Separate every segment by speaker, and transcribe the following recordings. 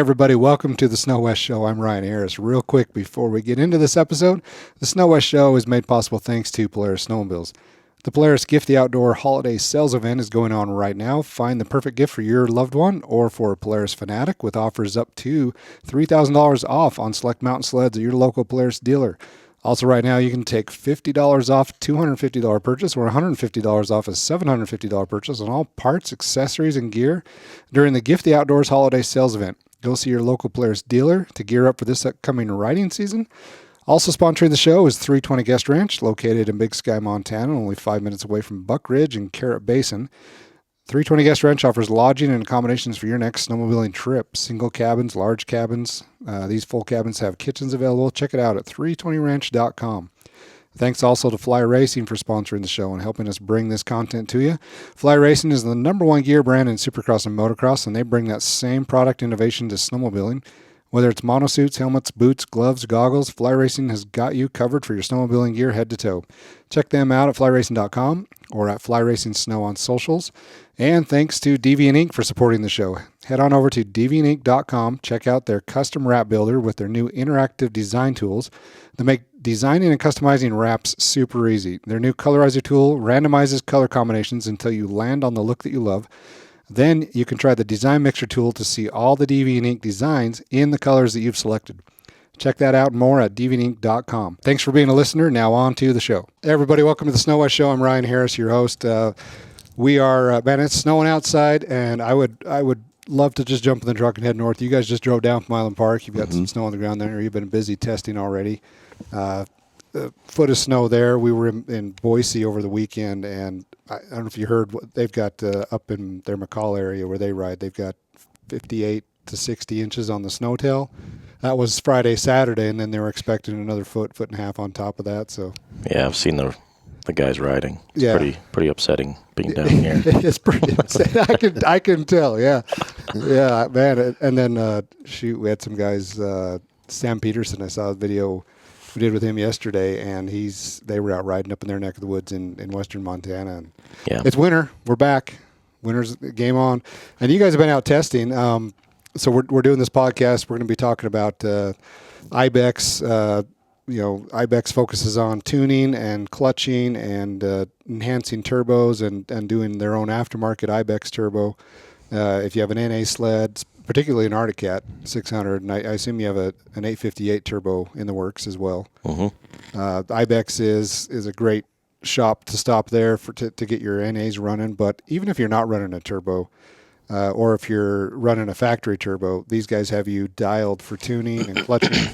Speaker 1: everybody. Welcome to the Snow West Show. I'm Ryan Harris. Real quick before we get into this episode, the Snow West Show is made possible thanks to Polaris Snowmobiles. The Polaris Gift the Outdoor Holiday Sales Event is going on right now. Find the perfect gift for your loved one or for a Polaris fanatic with offers up to $3,000 off on select mountain sleds at your local Polaris dealer. Also, right now, you can take $50 off $250 purchase or $150 off a $750 purchase on all parts, accessories, and gear during the Gift the Outdoors Holiday Sales Event. Go see your local Polaris dealer to gear up for this upcoming riding season. Also sponsoring the show is 320 Guest Ranch, located in Big Sky, Montana, only 5 minutes away from Buck Ridge and Carrot Basin. 320 Guest Ranch offers lodging and accommodations for your next snowmobiling trip. Single cabins, large cabins. These full cabins have kitchens available. Check it out at 320ranch.com. Thanks also to Fly Racing for sponsoring the show and helping us bring this content to you. Fly Racing is the #1 gear brand in Supercross and Motocross, and they bring that same product innovation to snowmobiling. Whether it's monosuits, helmets, boots, gloves, goggles, Fly Racing has got you covered for your snowmobiling gear head to toe. Check them out at flyracing.com or at Fly Racing Snow on socials. And thanks to Deviant Ink for supporting the show. Head on over to deviantink.com. Check out their custom wrap builder with their new interactive design tools that make designing and customizing wraps super easy. Their new colorizer tool randomizes color combinations until you land on the look that you love. Then you can try the design mixer tool to see all the Deviant Ink designs in the colors that you've selected. Check that out and more at deviantink.com. Thanks for being a listener. Now on to the show. Hey everybody, welcome to the Snow West Show. I'm Ryan Harris, your host. We are, man, it's snowing outside, and I would love to just jump in the truck and head north. You guys just drove down from Island Park. You've got some snow on the ground there. You've been busy testing already. A foot of snow there. We were in Boise over the weekend, and I don't know if you heard what they've got up in their McCall area where they ride. They've got 58 to 60 inches on the snowtail. That was Friday, Saturday, and then they were expecting another foot and a half on top of that. So
Speaker 2: yeah, I've seen the guys riding. It's pretty upsetting being down here.
Speaker 1: It's pretty upsetting. I can tell. Yeah, man. And then we had some guys. Sam Peterson. I saw a video we did with him yesterday, and they were out riding up in their neck of the woods in western Montana. And
Speaker 2: yeah,
Speaker 1: it's winter. We're back. Winter's game on, and you guys have been out testing. So we're doing this podcast. We're going to be talking about IBEXX. IBEXX focuses on tuning and clutching and enhancing turbos and doing their own aftermarket IBEXX turbo. If you have an NA sled, particularly an Arctic Cat 600, and I assume you have an 858 turbo in the works as well.
Speaker 2: Mm-hmm.
Speaker 1: IBEXX is a great shop to stop there to get your NAs running. But even if you're not running a turbo, or if you're running a factory turbo, these guys have you dialed for tuning and clutching.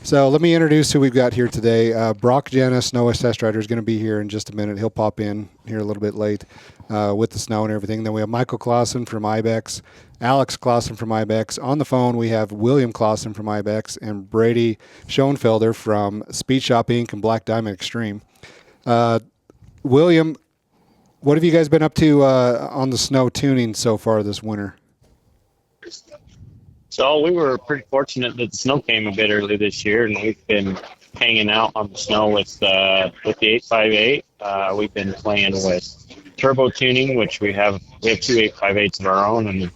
Speaker 1: So let me introduce who we've got here today. Broc Genta, Snow West Test Rider, is going to be here in just a minute. He'll pop in here a little bit late with the snow and everything. Then we have Michael Klassen from IBEXX, Alex Klassen from IBEXX. On the phone, we have William Klassen from IBEXX and Brady Shoenfelder from Speed Shop Inc. and Black Diamond Extreme. William, what have you guys been up to on the snow tuning so far this winter?
Speaker 3: So we were pretty fortunate that the snow came a bit early this year, and we've been hanging out on the snow with the 858. We've been playing with turbo tuning, which we have 2 858s of our own, and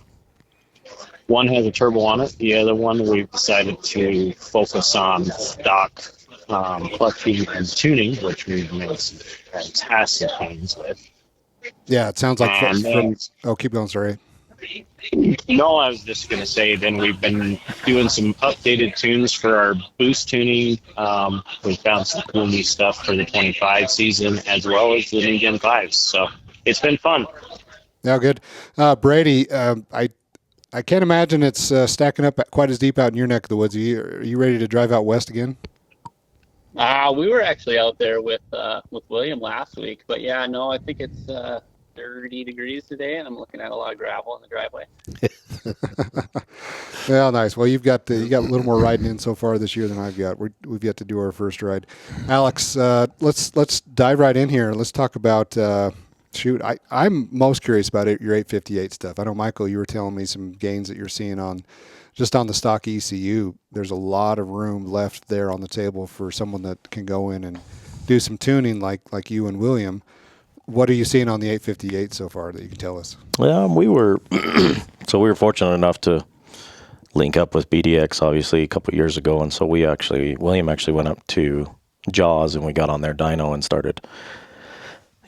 Speaker 3: one has a turbo on it. The other one we've decided to focus on stock clutching and tuning, which we've made some fantastic gains with.
Speaker 1: Yeah, it sounds like keep going, sorry.
Speaker 3: No, I was just going to say then we've been doing some updated tunes for our boost tuning. We've found some cool new stuff for the 25 season as well as the new Gen 5s. So it's been fun.
Speaker 1: Yeah, good. Brady, I can't imagine it's stacking up quite as deep out in your neck of the woods. Are you ready to drive out west again?
Speaker 4: We were actually out there with William last week. But, yeah, no, I think it's 30 degrees today, and I'm looking at a lot of gravel in the driveway.
Speaker 1: Well, nice. Well, you got a little more riding in so far this year than I've got. We've yet to do our first ride. Alex, let's dive right in here. Let's talk about I'm most curious about your 858 stuff. I know, Michael, you were telling me some gains that you're seeing on the stock ECU. There's a lot of room left there on the table for someone that can go in and do some tuning like you and William. What are you seeing on the 858 so far that you can tell us?
Speaker 2: We were fortunate enough to link up with BDX obviously a couple of years ago, and so William actually went up to Jaws and we got on their dyno and started,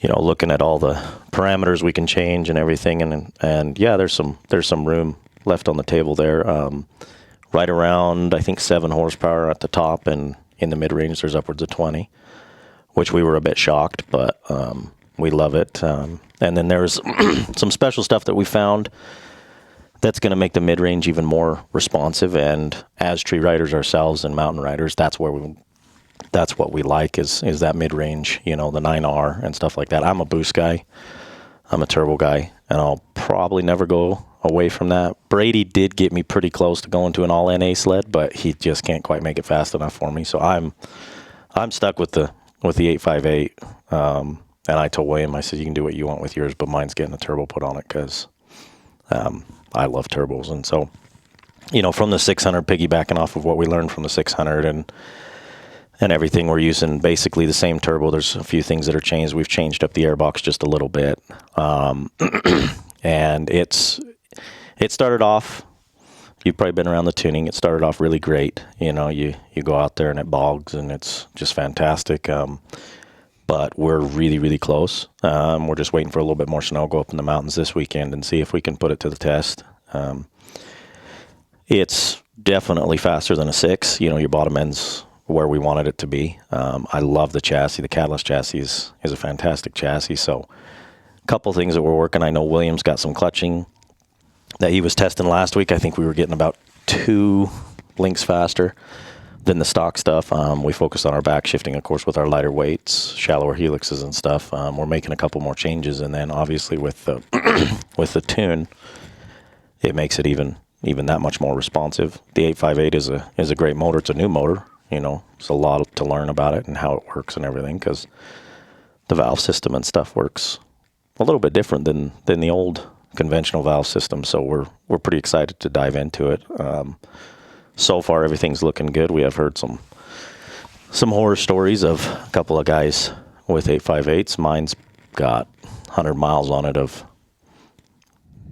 Speaker 2: looking at all the parameters we can change and everything, and yeah, there's some room left on the table there. Right around, I think, 7 horsepower at the top, and in the mid-range there's upwards of 20, which we were a bit shocked, but we love it. And then there's some special stuff that we found that's going to make the mid-range even more responsive, and as tree riders ourselves and mountain riders, that's what we like is that mid-range, the 9R and stuff like that. I'm a boost guy. I'm a turbo guy, and I'll probably never go away from that. Brady did get me pretty close to going to an all-NA sled, but he just can't quite make it fast enough for me. So I'm stuck with the 858. And I told William, I said, you can do what you want with yours, but mine's getting a turbo put on it because I love turbos. And so, from the 600, piggybacking off of what we learned from the 600 and everything, we're using basically the same turbo. There's a few things that are changed. We've changed up the airbox just a little bit. And it started off, you've probably been around the tuning, it started off really great. You go out there and it bogs and it's just fantastic. But we're really, really close. We're just waiting for a little bit more snow, go up in the mountains this weekend and see if we can put it to the test. It's definitely faster than a 6. Your bottom end's where we wanted it to be. I love the chassis. The Catalyst chassis is a fantastic chassis. So a couple things that we're working. I know William's got some clutching that he was testing last week. I think we were getting about 2 links faster than the stock stuff. We focused on our back shifting, of course, with our lighter weights, shallower helixes and stuff. We're making a couple more changes, and then obviously with the with the tune, it makes it even that much more responsive. The 858 is a great motor. It's a new motor. It's a lot to learn about it and how it works and everything, because the valve system and stuff works a little bit different than the old conventional valve system. So we're pretty excited to dive into it. So far, everything's looking good. We have heard some horror stories of a couple of guys with 858s. Mine's got 100 miles on it of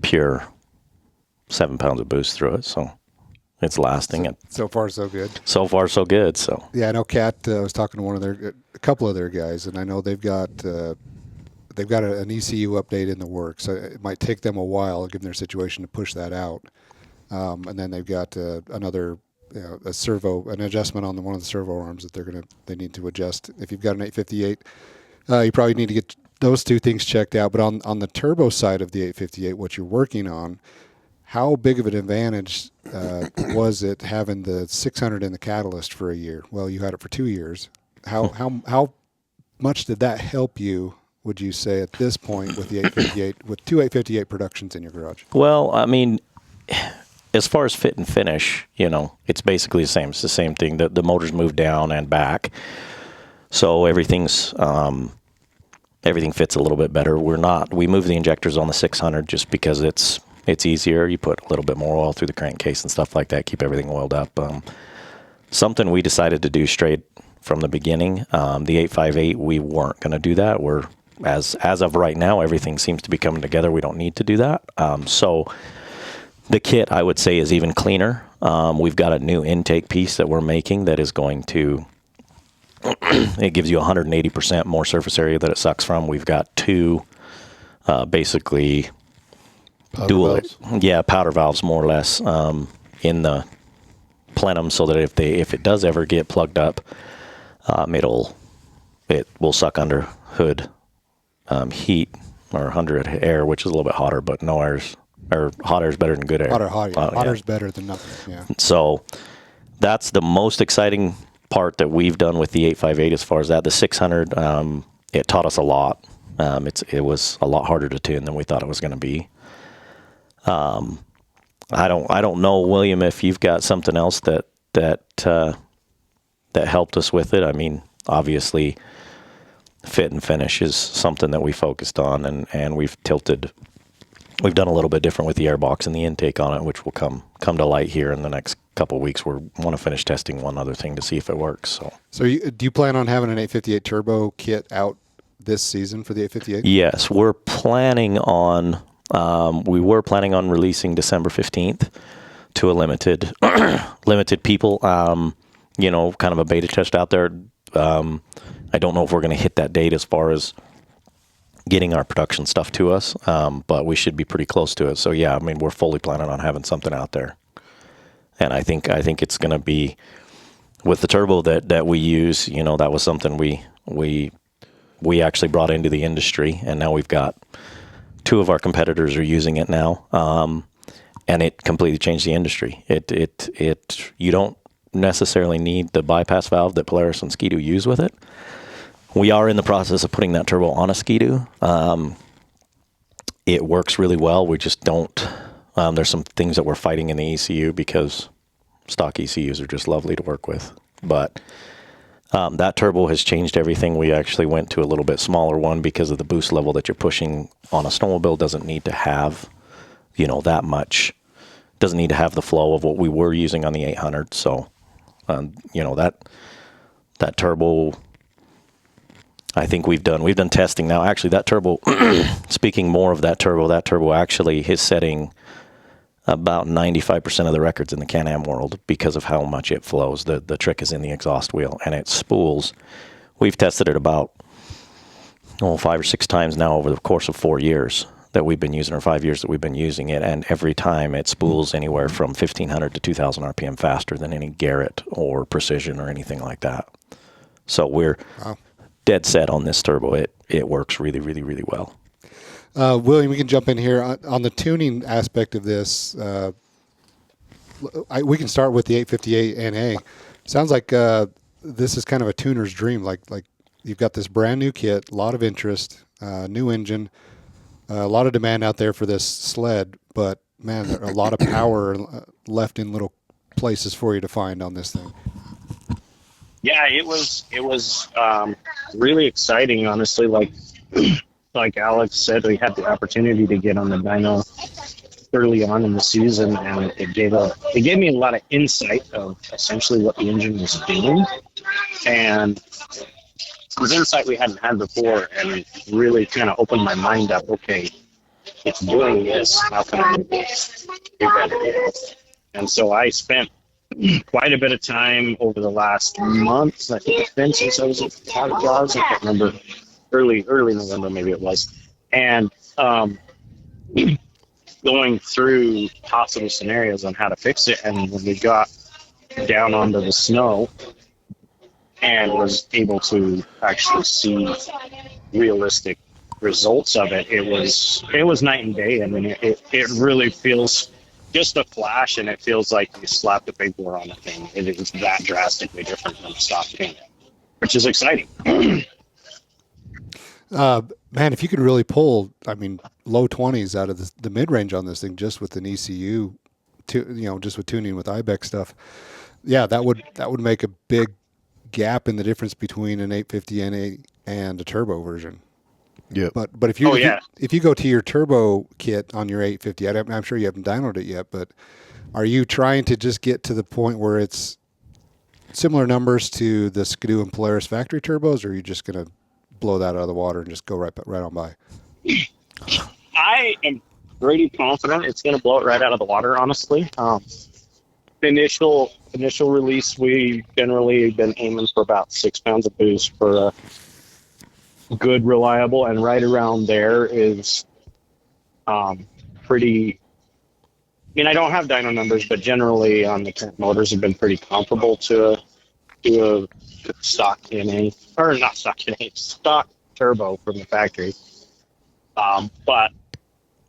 Speaker 2: pure 7 pounds of boost through it. So it's lasting.
Speaker 1: So far, so good.
Speaker 2: So far, so good. So
Speaker 1: yeah, I know Cat was talking to a couple of their guys, and I know they've got an ECU update in the works. So it might take them a while, given their situation, to push that out. And then they've got another an adjustment on one of the servo arms that they need to adjust. If you've got an 858, you probably need to get those 2 things checked out. But on the turbo side of the 858, what you're working on, how big of an advantage was it having the 600 in the Catalyst for a year? Well, you had it for 2 years. How much did that help you, would you say, at this point with the 858, with 2 858 productions in your garage?
Speaker 2: Well, I mean, as far as fit and finish, it's basically the same. It's the same thing. The motor's moved down and back, so everything fits a little bit better. We move the injectors on the 600 just because it's easier. You put a little bit more oil through the crankcase and stuff like that, keep everything oiled up. Something we decided to do straight from the beginning. The 858, we weren't going to do that. As of right now, everything seems to be coming together. We don't need to do that. So the kit, I would say, is even cleaner. We've got a new intake piece that we're making that is going to, it gives you 180% more surface area that it sucks from. We've got 2 basically powder valves, more or less, in the plenum, so that if it does ever get plugged up, it will suck under hood heat or under air, which is a little bit hotter, but no air's, or hot air is better than good air.
Speaker 1: Hotter is better than nothing. Yeah.
Speaker 2: So that's the most exciting part that we've done with the 858 as far as that. The 600, it taught us a lot. It was a lot harder to tune than we thought it was going to be. I don't know, William, if you've got something else that helped us with it. I mean, obviously, fit and finish is something that we focused on, and we've done a little bit different with the airbox and the intake on it, which will come to light here in the next couple of weeks. We want to finish testing one other thing to see if it works. So
Speaker 1: do you plan on having an 858 turbo kit out this season for the 858?
Speaker 2: Yes, we were planning on releasing December 15th to a limited limited people. You know, kind of a beta test out there. I don't know if we're going to hit that date as far as getting our production stuff to us, but we should be pretty close to it. So yeah, I mean, we're fully planning on having something out there, and I think it's going to be with the turbo that we use. You know, that was something we actually brought into the industry, and now we've got 2 of our competitors are using it now, and it completely changed the industry. You don't necessarily need the bypass valve that Polaris and Ski-Doo use with it. We are in the process of putting that turbo on a Ski-Doo. It works really well. We just don't. There's some things that we're fighting in the ECU because stock ECUs are just lovely to work with. But that turbo has changed everything. We actually went to a little bit smaller one because of the boost level that you're pushing on a snowmobile doesn't need to have, you know, that much. Doesn't need to have the flow of what we were using on the 800. So, you know, that turbo, I think we've done testing now. Actually, that turbo, speaking more of that turbo actually is setting about 95% of the records in the Can-Am world because of how much it flows. The trick is in the exhaust wheel, and it spools. We've tested it about 5 or 6 times now over the course of 4 years that we've been using, or 5 years that we've been using it, and every time it spools anywhere from 1,500 to 2,000 RPM faster than any Garrett or Precision or anything like that. So we're dead set on this turbo. It works really, really, really well.
Speaker 1: William, we can jump in here on the tuning aspect of this. We can start with the 858 NA. Sounds like this is kind of a tuner's dream. Like you've got this brand new kit, a lot of interest, new engine, a lot of demand out there for this sled. But man, there are a lot of power left in little places for you to find on this thing.
Speaker 3: Yeah, it was really exciting, honestly. Like Alex said, we had the opportunity to get on the dyno early on in the season, and it gave me a lot of insight of essentially what the engine was doing, and it was insight we hadn't had before, and really kind of opened my mind up. Okay, it's doing this. How can I do better? And so I spent quite a bit of time over the last month. I think it's been since I was at Jaws. I can't remember. Early November, maybe it was. And going through possible scenarios on how to fix it. And when we got down onto the snow and was able to actually see realistic results of it, it was night and day. I mean, it really feels just a flash, and it feels like you slapped a big bore on the thing. It is that drastically different than the stock paint, which is exciting.
Speaker 1: Man, if you could really pull, I mean, low 20s out of the mid-range on this thing just with an ECU, just with tuning with IBEXX stuff, yeah, that would make a big gap in the difference between an 850 NA and a turbo version.
Speaker 2: Yeah.
Speaker 1: But if you go to your turbo kit on your 850, I'm sure you haven't dynoed it yet, but are you trying to just get to the point where it's similar numbers to the Ski-Doo and Polaris factory turbos, or are you just going to blow that out of the water and just go right on by?
Speaker 3: I am pretty confident it's going to blow it right out of the water, honestly. The initial release, we generally been aiming for about 6 pounds of boost for a good, reliable, and right around there is pretty. I mean, I don't have dyno numbers, but generally on the current motors have been pretty comparable to a stock NA, or not stock NA, stock turbo from the factory. But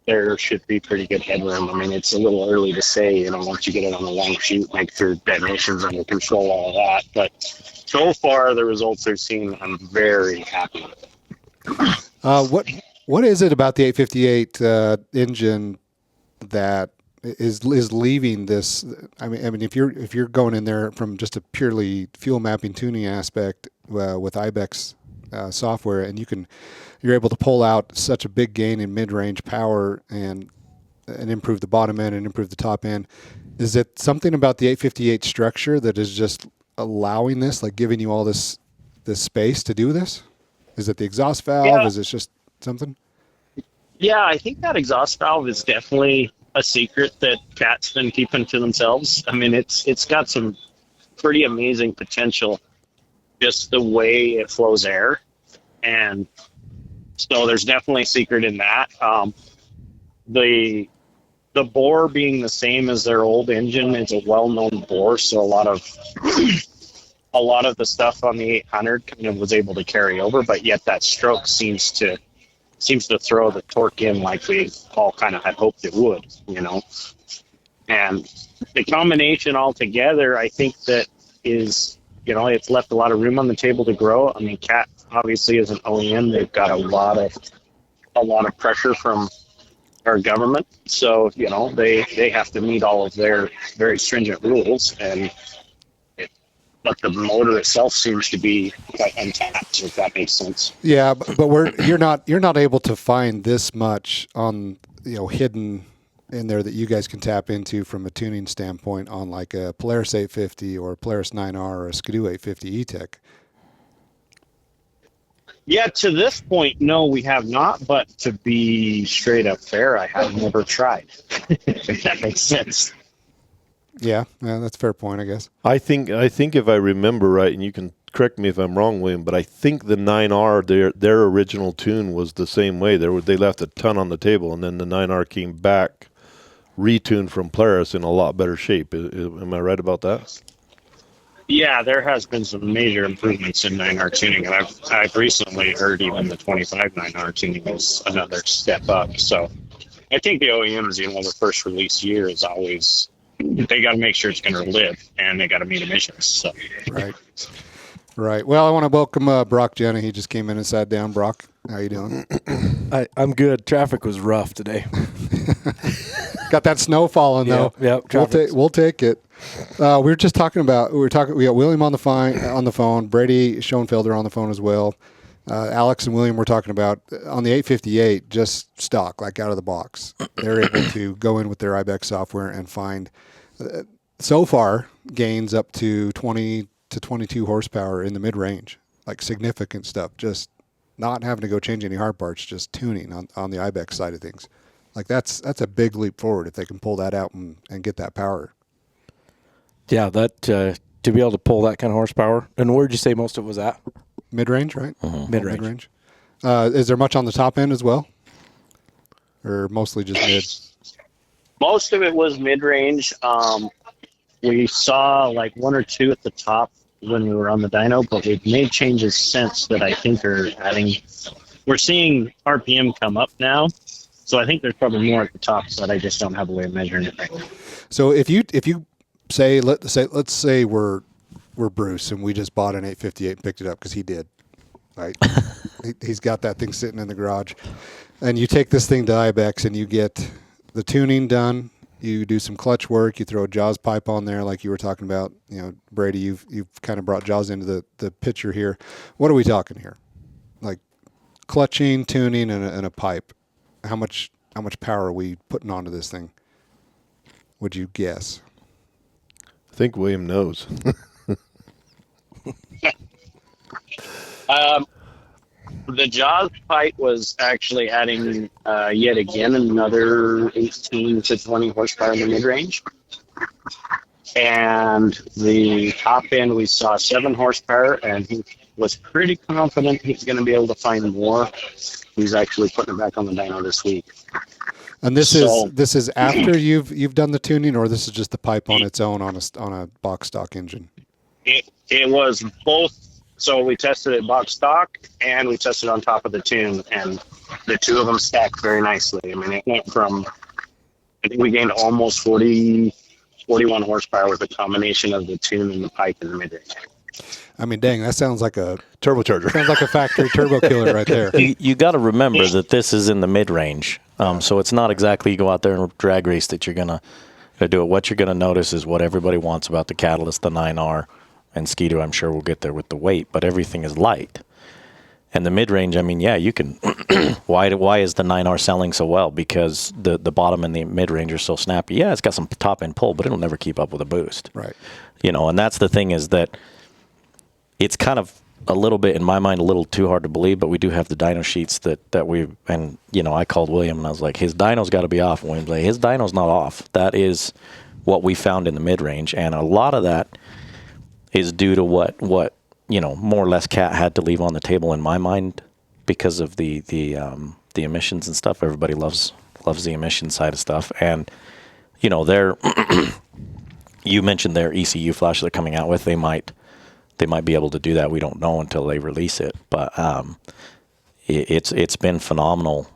Speaker 3: there should be pretty good headroom. I mean, it's a little early to say, once you get it on the long shoot, make sure detonations under control, all that. But so far, the results I've seen, I'm very happy with.
Speaker 1: What is it about the 858 engine that is leaving this? I mean, if you're going in there from just a purely fuel mapping tuning aspect with IBEXX software, and you're able to pull out such a big gain in mid-range power and improve the bottom end and improve the top end. Is it something about the 858 structure that is just allowing this, like giving you all this space to do this? Is it the exhaust valve?
Speaker 3: Yeah.
Speaker 1: Is it just something?
Speaker 3: Yeah, I think that exhaust valve is definitely a secret that Cat's been keeping to themselves. I mean, it's got some pretty amazing potential, just the way it flows air, and so there's definitely a secret in that. The bore being the same as their old engine is a well-known bore, so a lot of the stuff on the 800 kind of was able to carry over, but yet that stroke seems to throw the torque in like we all kind of had hoped it would, And the combination altogether, I think that is, it's left a lot of room on the table to grow. I mean, Cat obviously is an OEM. They've got a lot of pressure from our government, so they have to meet all of their very stringent rules, but the motor itself seems to be quite untapped, if that makes sense.
Speaker 1: Yeah, but you're not able to find this much on hidden in there that you guys can tap into from a tuning standpoint on like a Polaris 850 or a Polaris 9R or a Ski-Doo 850 E-Tech.
Speaker 3: Yeah, to this point, no, we have not. But to be straight up fair, I have never tried. If that makes sense.
Speaker 1: Yeah, that's a fair point, I guess.
Speaker 5: I think if I remember right, and you can correct me if I'm wrong, William, but I think the 9R, their original tune was the same way. They left a ton on the table, and then the 9R came back, retuned from Polaris in a lot better shape. Am I right about that?
Speaker 3: Yeah, there has been some major improvements in 9R tuning, and I've recently heard even the 25 9R tuning is another step up. So I think the OEMs, the first release year is always, they got to make sure it's going to live, and they got to meet emissions. So.
Speaker 1: Right. Well, I want to welcome Broc Genta. He just came in and sat down. Broc, how you doing?
Speaker 6: I'm good. Traffic was rough today.
Speaker 1: Got that snow falling though.
Speaker 6: Yep.
Speaker 1: We'll take it. We got William on the phone, Brady Shoenfelder on the phone as well. Alex and William were talking about on the 858, just stock, like out of the box. They're able to go in with their IBEXX software and find so far gains up to 20 to 22 horsepower in the mid-range, like significant stuff. Just not having to go change any hard parts, just tuning on the IBEXX side of things. Like that's a big leap forward if they can pull that out and get that power.
Speaker 6: Yeah, that to be able to pull that kind of horsepower. And where'd you say most of it was at?
Speaker 1: Mid-range, right?
Speaker 6: Uh-huh. Mid-range.
Speaker 1: Is there much on the top end as well? Or mostly just mid?
Speaker 3: Most of it was mid-range. We saw like one or two at the top when we were on the dyno, but we've made changes since that I think are adding. We're seeing RPM come up now, so I think there's probably more at the top, but I just don't have a way of measuring it right now.
Speaker 1: So if you say let's say we're Bruce and we just bought an 858 and picked it up because he did, right? He's got that thing sitting in the garage, and you take this thing to IBEXX and you get the tuning done. You do some clutch work. You throw a Jaws pipe on there, like you were talking about. Brady, you've kind of brought Jaws into the picture here. What are we talking here? Like clutching, tuning, and a pipe. How much power are we putting onto this thing? Would you guess?
Speaker 5: I think William knows.
Speaker 3: The Jaws pipe was actually adding yet again another 18 to 20 horsepower in the mid-range. And the top end, we saw 7 horsepower, and he was pretty confident he's going to be able to find more. He's actually putting it back on the dyno this week.
Speaker 1: And this is after you've done the tuning, or this is just the pipe on its own on a box stock engine?
Speaker 3: It was both. So we tested it box stock, and we tested on top of the tune, and the two of them stacked very nicely. I mean, it went from, I think we gained almost 41 horsepower with a combination of the tune and the pipe in the mid-range.
Speaker 1: I mean, dang, that sounds like a
Speaker 5: turbocharger.
Speaker 1: Sounds like a factory turbo killer right there.
Speaker 2: You got to remember that this is in the mid-range, so it's not exactly you go out there and drag race that you're gonna do it. What you're gonna notice is what everybody wants about the Catalyst, the 9R, and Ski-Doo. I'm sure we'll get there with the weight, but everything is light. And the mid-range, I mean, yeah, you can. Why is the 9R selling so well? Because the bottom and the mid-range are so snappy. Yeah, it's got some top-end pull, but it'll never keep up with a boost.
Speaker 1: Right.
Speaker 2: And that's the thing is that it's kind of a little bit, in my mind, a little too hard to believe, but we do have the dyno sheets that we, and, I called William and I was like, his dyno's got to be off. And William's like, his dyno's not off. That is what we found in the mid-range. And a lot of that is due to what more or less Cat had to leave on the table in my mind because of the emissions and stuff. Everybody loves the emission side of stuff. And, they're, you mentioned their ECU flash they're coming out with. They might be able to do that. We don't know until they release it, but it's been phenomenal.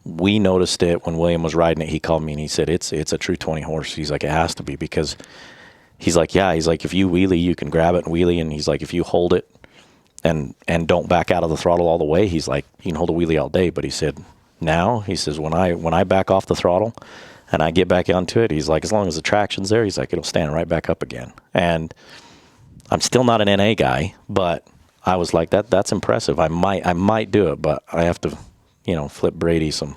Speaker 2: We noticed it when William was riding it. He called me and he said it's a true 20 horse. He's like, it has to be, because he's like, if you wheelie, you can grab it and wheelie, and he's like, if you hold it and don't back out of the throttle all the way, he's like, you can hold a wheelie all day. But he said, now he says, when I back off the throttle and I get back onto it, he's like, as long as the traction's there, he's like, it'll stand right back up again. And I'm still not an NA guy, but I was like, that's impressive. I might do it, but I have to, flip Brady some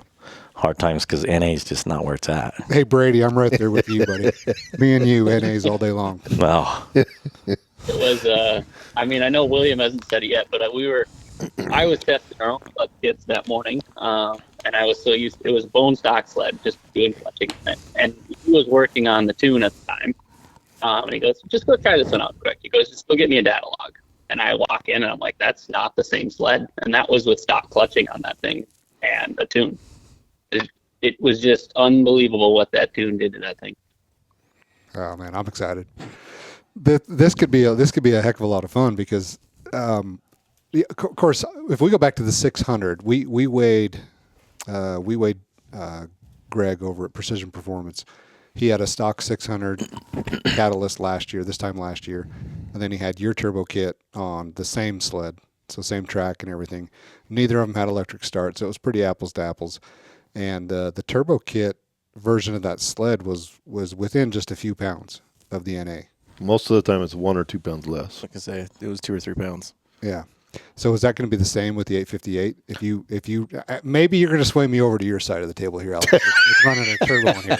Speaker 2: hard times because NA is just not where it's at.
Speaker 1: Hey, Brady, I'm right there with you, buddy. Me and you, NAs all day long.
Speaker 2: Oh.
Speaker 4: It was, I know William hasn't said it yet, but I was testing our own clutch kits that morning, and I was so used, it was bone stock sled, just doing clutching, and he was working on the tune at the time. And he goes, just go try this one out quick. He goes, just go get me a data log. And I walk in and I'm like, that's not the same sled. And that was with stock clutching on that thing and a tune. It was just unbelievable what that tune did to that thing.
Speaker 1: Oh man, I'm excited. This could be a heck of a lot of fun because, of course, if we go back to the 600, we weighed Greg over at Precision Performance. He had a stock 600 Catalyst this time last year, and then he had your turbo kit on the same sled, so same track and everything. Neither of them had electric start, so it was pretty apples to apples. And the turbo kit version of that sled was within just a few pounds of the NA.
Speaker 5: Most of the time, it's 1 or 2 pounds less.
Speaker 6: Like I say, it was 2 or 3 pounds.
Speaker 1: Yeah. So is that going to be the same with the 858? If you maybe you're going to sway me over to your side of the table here, Alex. It's running a turbo on here.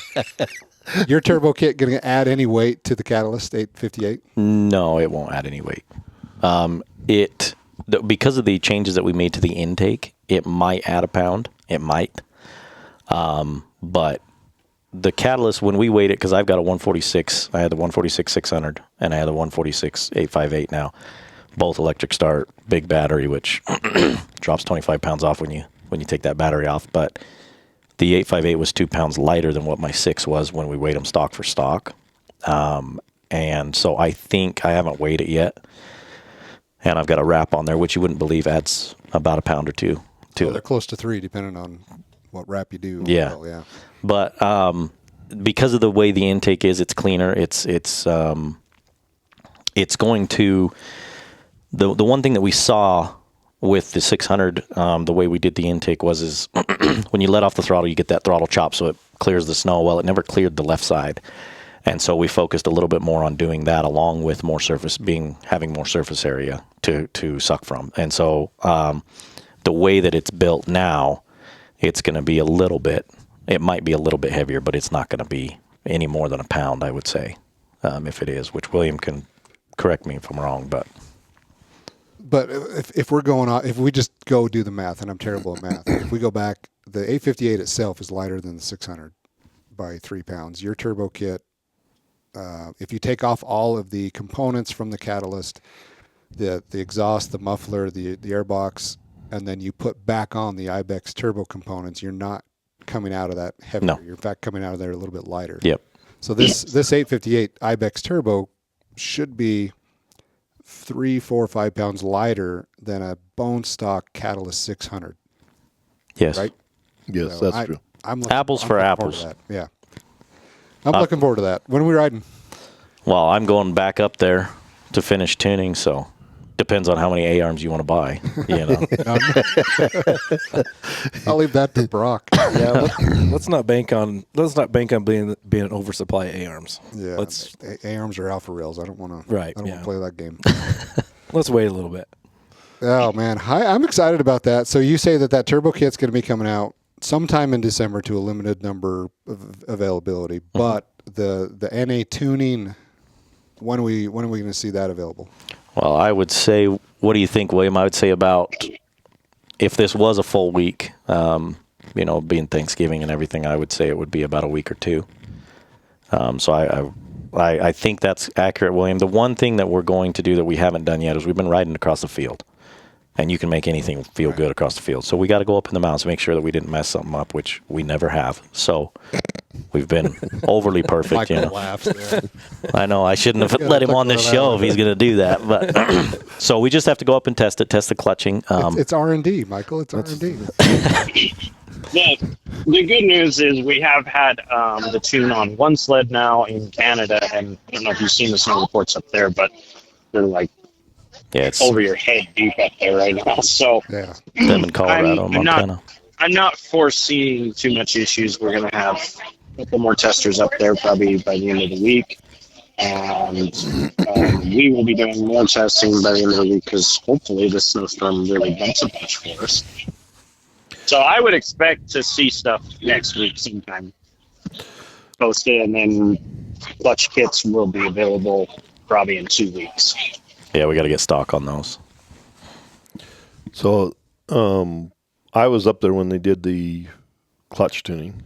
Speaker 1: Your turbo kit going to add any weight to the Catalyst 858?
Speaker 2: No, it won't add any weight. Because of the changes that we made to the intake, it might add a pound. It might. But the Catalyst, when we weighed it, because I've got a 146, I had the 146 600, and I had the 146 858 now. Both electric start, big battery, which drops 25 pounds off when you take that battery off. But the 858 was 2 pounds lighter than what my 6 was when we weighed them stock for stock. And so I think I haven't weighed it yet. And I've got a wrap on there, which you wouldn't believe adds about a pound or two to it.
Speaker 1: They're close to 3, depending on what wrap you do.
Speaker 2: Yeah.
Speaker 1: Well, yeah.
Speaker 2: But because of the way the intake is, it's cleaner. It's going to... The one thing that we saw with the 600, the way we did the intake was when you let off the throttle, you get that throttle chop so it clears the snow. Well, it never cleared the left side. And so we focused a little bit more on doing that, along with having more surface area to suck from. And so the way that it's built now, it's going to be it might be a little bit heavier, but it's not going to be any more than a pound, I would say, if it is, which William can correct me if I'm wrong, But
Speaker 1: if we're going on, if we just go do the math, and I'm terrible at math, if we go back, the 858 itself is lighter than the 600 by 3 pounds. Your turbo kit, if you take off all of the components from the Catalyst, the exhaust, the muffler, the airbox, and then you put back on the IBEXX turbo components, you're not coming out of that heavier.
Speaker 2: No.
Speaker 1: You're in fact coming out of there a little bit lighter.
Speaker 2: Yep.
Speaker 1: So this 858 IBEXX turbo should be 3, 4, 5 pounds lighter than a bone stock Catalyst 600.
Speaker 2: Yes.
Speaker 1: Right?
Speaker 5: Yes,
Speaker 1: So
Speaker 5: that's true.
Speaker 1: I'm
Speaker 2: Apples for apples.
Speaker 1: Yeah. I'm looking forward to that. When are we riding?
Speaker 2: Well, I'm going back up there to finish tuning, so depends on how many A-arms you want to buy.
Speaker 1: I'll leave that to Broc.
Speaker 6: Yeah, let's not bank on being an oversupply of A-arms.
Speaker 1: Yeah, A-arms are alpha rails. I don't want to.
Speaker 6: Right.
Speaker 1: I don't want to play that game.
Speaker 6: Let's wait a little bit.
Speaker 1: Oh man, I'm excited about that. So you say that turbo kit's going to be coming out sometime in December to a limited number of availability, but the NA tuning, when are we going to see that available?
Speaker 2: Well, I would say, what do you think, William? I would say about, if this was a full week, being Thanksgiving and everything, I would say it would be about a week or two. So I think that's accurate, William. The one thing that we're going to do that we haven't done yet is we've been riding across the field. And you can make anything feel good across the field. So we got to go up in the mountains to make sure that we didn't mess something up, which we never have. So we've been overly perfect.
Speaker 1: Michael laughs there.
Speaker 2: I know I shouldn't have let him on this show if he's going to do that. But so we just have to go up and test the clutching.
Speaker 1: It's R&D, Michael. It's R&D.
Speaker 3: Yeah, the good news is we have had the tune on one sled now in Canada, and I don't know if you've seen the snow reports up there, but they're like
Speaker 2: it's
Speaker 3: over your head deep up there right now. So
Speaker 1: Yeah.
Speaker 2: them in Colorado, Montana.
Speaker 3: I'm not foreseeing too much issues. We're going to have a couple more testers up there probably by the end of the week. And we will be doing more testing by the end of the week because hopefully this snowstorm really dumps a bunch for us. So I would expect to see stuff next week sometime posted, and then clutch kits will be available probably in 2 weeks.
Speaker 2: Yeah, we got to get stock on those.
Speaker 5: So I was up there when they did the clutch tuning,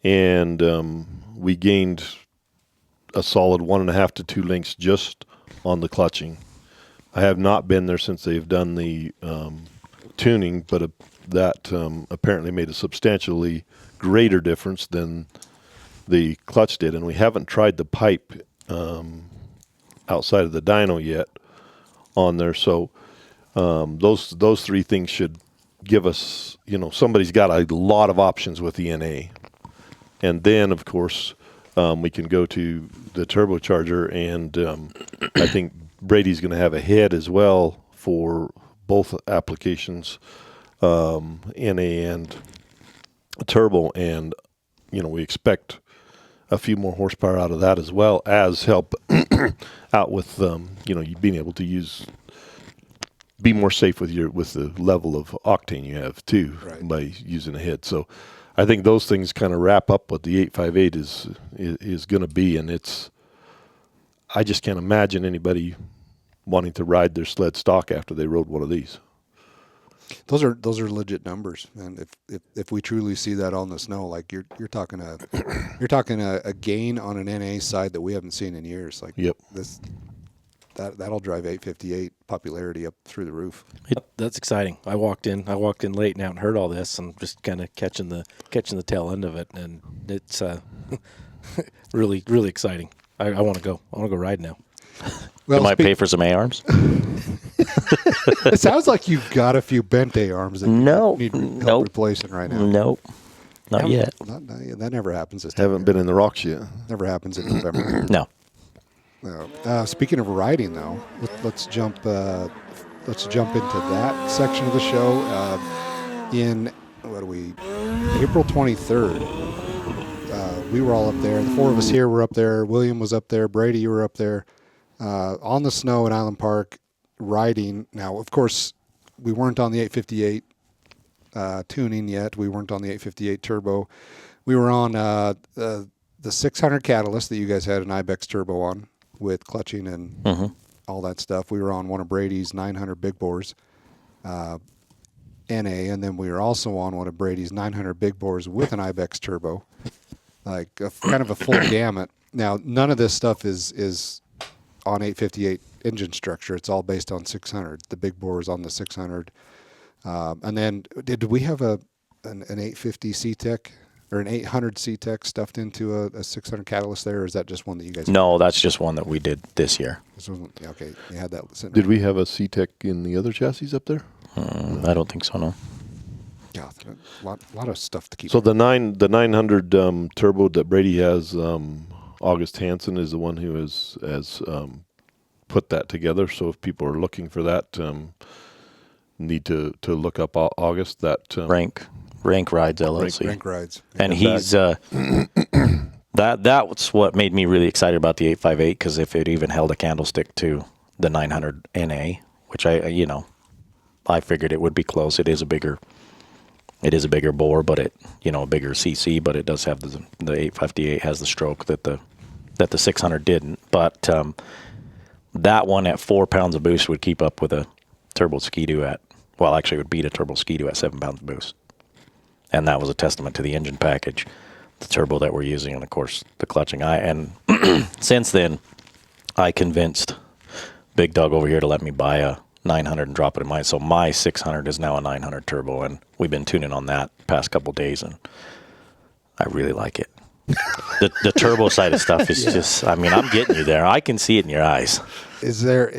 Speaker 5: and we gained a solid 1.5 to 2 links just on the clutching. I have not been there since they've done the tuning, but that apparently made a substantially greater difference than the clutch did, and we haven't tried the pipe outside of the dyno yet on there. So those three things should give us, somebody's got a lot of options with the NA. And then, of course, we can go to the turbocharger, and I think Brady's going to have a head as well for both applications, NA and turbo, and we expect a few more horsepower out of that, as well as help out with being able to be more safe with the level of octane you have too, right, by using a head. So I think those things kind of wrap up what the 858 is going to be, and I just can't imagine anybody wanting to ride their sled stock after they rode one of these.
Speaker 1: Those are legit numbers, and if we truly see that on the snow, like you're talking a gain on an NA side that we haven't seen in years. Like,
Speaker 5: yep,
Speaker 1: that'll drive 858 popularity up through the roof.
Speaker 6: That's exciting. I walked in late now and heard all this, and just kind of catching the tail end of it, and it's really, really exciting. I want to go. I want to go ride now.
Speaker 2: Well, might pay for some A-arms.
Speaker 1: It sounds like you've got a few bent A-arms that you need help replacing right now.
Speaker 2: Nope. Not yet.
Speaker 1: Not yet. That never happens this time.
Speaker 5: Haven't been in the rocks yet.
Speaker 1: Never happens in November.
Speaker 2: No.
Speaker 1: Speaking of riding, though, let's jump into that section of the show. In April 23rd, we were all up there. The four of us here were up there. William was up there. Brady, you were up there on the snow in Island Park riding. Now, of course, we weren't on the 858 tuning yet. We weren't on the 858 turbo. We were on the 600 Catalyst that you guys had an IBEXX turbo on, with clutching and all that stuff. We were on one of Brady's 900 big bores, NA, and then we were also on one of Brady's 900 big bores with an IBEXX turbo, like kind of a full gamut. Now, none of this stuff is on 858 engine structure. It's all based on 600. The big bore is on the 600. And then did we have an 850 C-Tech? Or an 800 C-Tech stuffed into a 600 Catalyst there, or is that just one that you guys...
Speaker 2: No, that's just one that we did this year.
Speaker 1: Okay, you had that sitting
Speaker 5: Did we have a C-Tech in the other chassis up there?
Speaker 2: I don't think so, no.
Speaker 1: Yeah, a lot of stuff to keep.
Speaker 5: So the 900 turbo that Brady has, August Hansen is the one who has put that together. So if people are looking for that, need to look up August. That
Speaker 2: Rank Rides LLC.
Speaker 1: Rank Rides.
Speaker 2: And he's that's what made me really excited about the 858, because if it even held a candlestick to the 900 NA, which I figured it would be close. It is a bigger bore, but a bigger CC, but it does have the 858 has the stroke that the 600 didn't. But that one at 4 pounds of boost would keep up with a turbo Ski-Doo actually it would beat a turbo Ski-Doo at 7 pounds of boost. And that was a testament to the engine package, the turbo that we're using, and of course the clutching. And since then, I convinced Big Doug over here to let me buy a 900 and drop it in mine. So my 600 is now a 900 turbo, and we've been tuning on that past couple days, and I really like it. The turbo side of stuff is just, I mean, I'm getting you there. I can see it in your eyes.
Speaker 1: Is there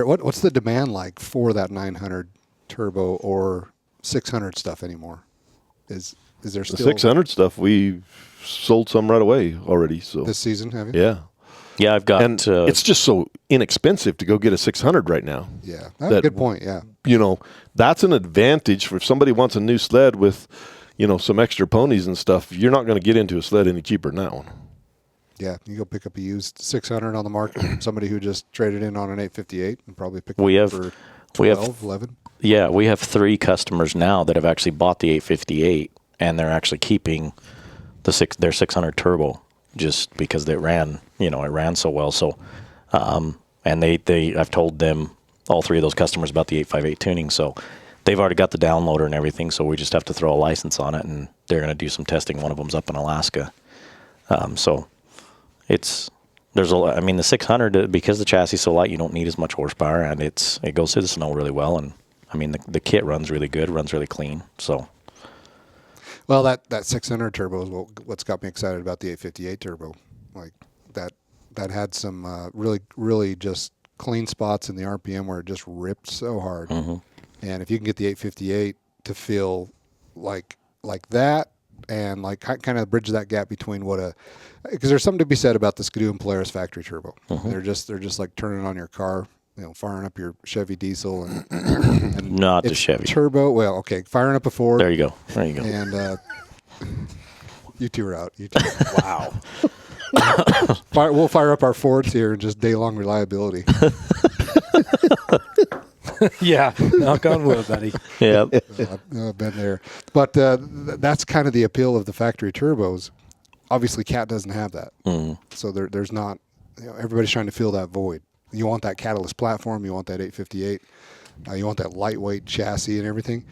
Speaker 1: what's the demand like for that 900 turbo or 600 stuff anymore? Is there
Speaker 5: The
Speaker 1: still
Speaker 5: 600 stuff, we sold some right away already. So
Speaker 1: this season? Have you?
Speaker 5: yeah.
Speaker 2: Yeah, I've got.
Speaker 5: And it's just so inexpensive to go get a 600 right now.
Speaker 1: Yeah, that's a good point. Yeah,
Speaker 5: That's an advantage for if somebody wants a new sled with, some extra ponies and stuff. You're not going to get into a sled any cheaper than that one.
Speaker 1: yeah. You go pick up a used 600 on the market from somebody who just traded in on an 858 and probably picked
Speaker 2: We
Speaker 1: it
Speaker 2: have-
Speaker 1: up for
Speaker 2: we have-
Speaker 1: 12, 11.
Speaker 2: Yeah, we have 3 customers now that have actually bought the 858, and they're actually keeping their 600 turbo just because it ran so well. So, and I've told them, all 3 of those customers, about the 858 tuning. So they've already got the downloader and everything. So we just have to throw a license on it, and they're going to do some testing. One of them's up in Alaska. So the 600, because the chassis is so light, you don't need as much horsepower, and it goes through the snow really well. And I mean, the kit runs really good, runs really clean. So.
Speaker 1: Well, that 600 turbo is what's got me excited about the 858 turbo. Like that had some really, really just clean spots in the RPM where it just ripped so hard.
Speaker 2: Mm-hmm.
Speaker 1: And if you can get the 858 to feel like that, and like kind of bridge that gap between because there's something to be said about the Ski-Doo and Polaris factory turbo.
Speaker 2: Mm-hmm.
Speaker 1: They're just like turning on your car, firing up your Chevy diesel and
Speaker 2: Not the
Speaker 1: it's
Speaker 2: Chevy.
Speaker 1: turbo. Well, okay, firing up a Ford.
Speaker 2: There you go.
Speaker 1: And you two are out. You two.
Speaker 6: Wow.
Speaker 1: We'll fire up our Fords here and just day-long reliability.
Speaker 6: Yeah. Knock on wood, buddy.
Speaker 2: Yeah.
Speaker 1: I've been there. But that's kind of the appeal of the factory turbos. Obviously, Cat doesn't have that.
Speaker 2: Mm.
Speaker 1: So there's not, everybody's trying to fill that void. You want that Catalyst platform. You want that 858. You want that lightweight chassis and everything.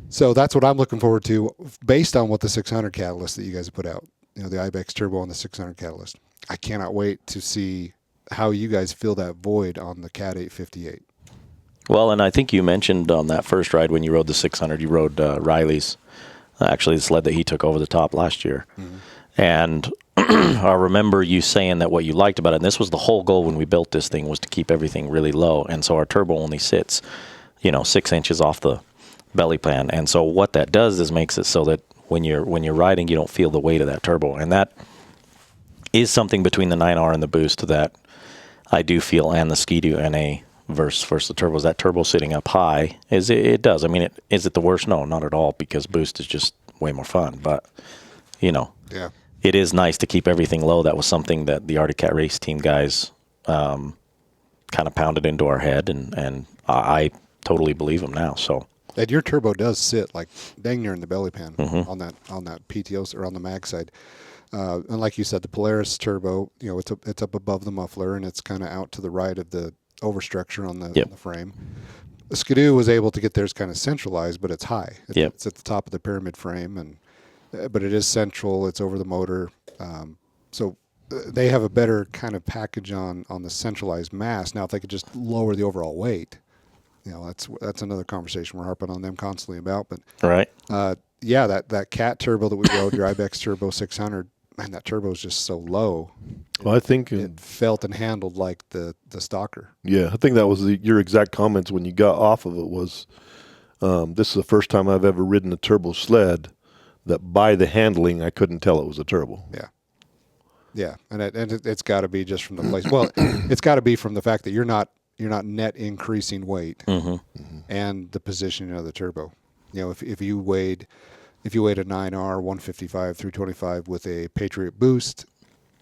Speaker 1: So that's what I'm looking forward to based on what the 600 Catalyst that you guys have put out. The IBEXX turbo on the 600 Catalyst. I cannot wait to see how you guys fill that void on the Cat 858.
Speaker 2: Well, and I think you mentioned on that first ride when you rode the 600, you rode Riley's, actually the sled that he took over the top last year. Mm-hmm. And I remember you saying that what you liked about it, and this was the whole goal when we built this thing, was to keep everything really low. And so our turbo only sits, 6 inches off the belly pan. And so what that does is makes it so that when you're riding, you don't feel the weight of that turbo. And that is something between the 9R and the boost that I do feel, and the Ski-Doo NA versus the turbos. That turbo sitting up high, it does. I mean, is it the worst? No, not at all, because boost is just way more fun. But,
Speaker 1: Yeah.
Speaker 2: It is nice to keep everything low. That was something that the Arctic Cat Race Team guys kind of pounded into our head, and I totally believe them now. So.
Speaker 1: And your turbo does sit like dang near in the belly pan
Speaker 2: Mm-hmm.
Speaker 1: on that PTO or on the mag side. And like you said, the Polaris turbo, it's up above the muffler and it's kind of out to the right of the overstructure on the,
Speaker 2: Yep.
Speaker 1: on the frame. The Ski-Doo was able to get theirs kind of centralized, but it's high.
Speaker 2: Yep.
Speaker 1: It's at the top of the pyramid frame, but it is central. It's over the motor. So they have a better kind of package on the centralized mass. Now, if they could just lower the overall weight, that's another conversation we're harping on them constantly about. But
Speaker 2: Right.
Speaker 1: that Cat turbo that we rode, your IBEXX Turbo 600, man, that turbo is just so low.
Speaker 5: Well, I think,
Speaker 1: It felt and handled like the Stalker.
Speaker 5: yeah, I think that was your exact comments when you got off of it was, this is the first time I've ever ridden a turbo sled that by the handling, I couldn't tell it was a turbo.
Speaker 1: Yeah. Yeah, and it's got to be just from the place. Well, it's got to be from the fact that you're not net increasing weight and the positioning of the turbo. If you weighed a 9R 155 325 with a Patriot boost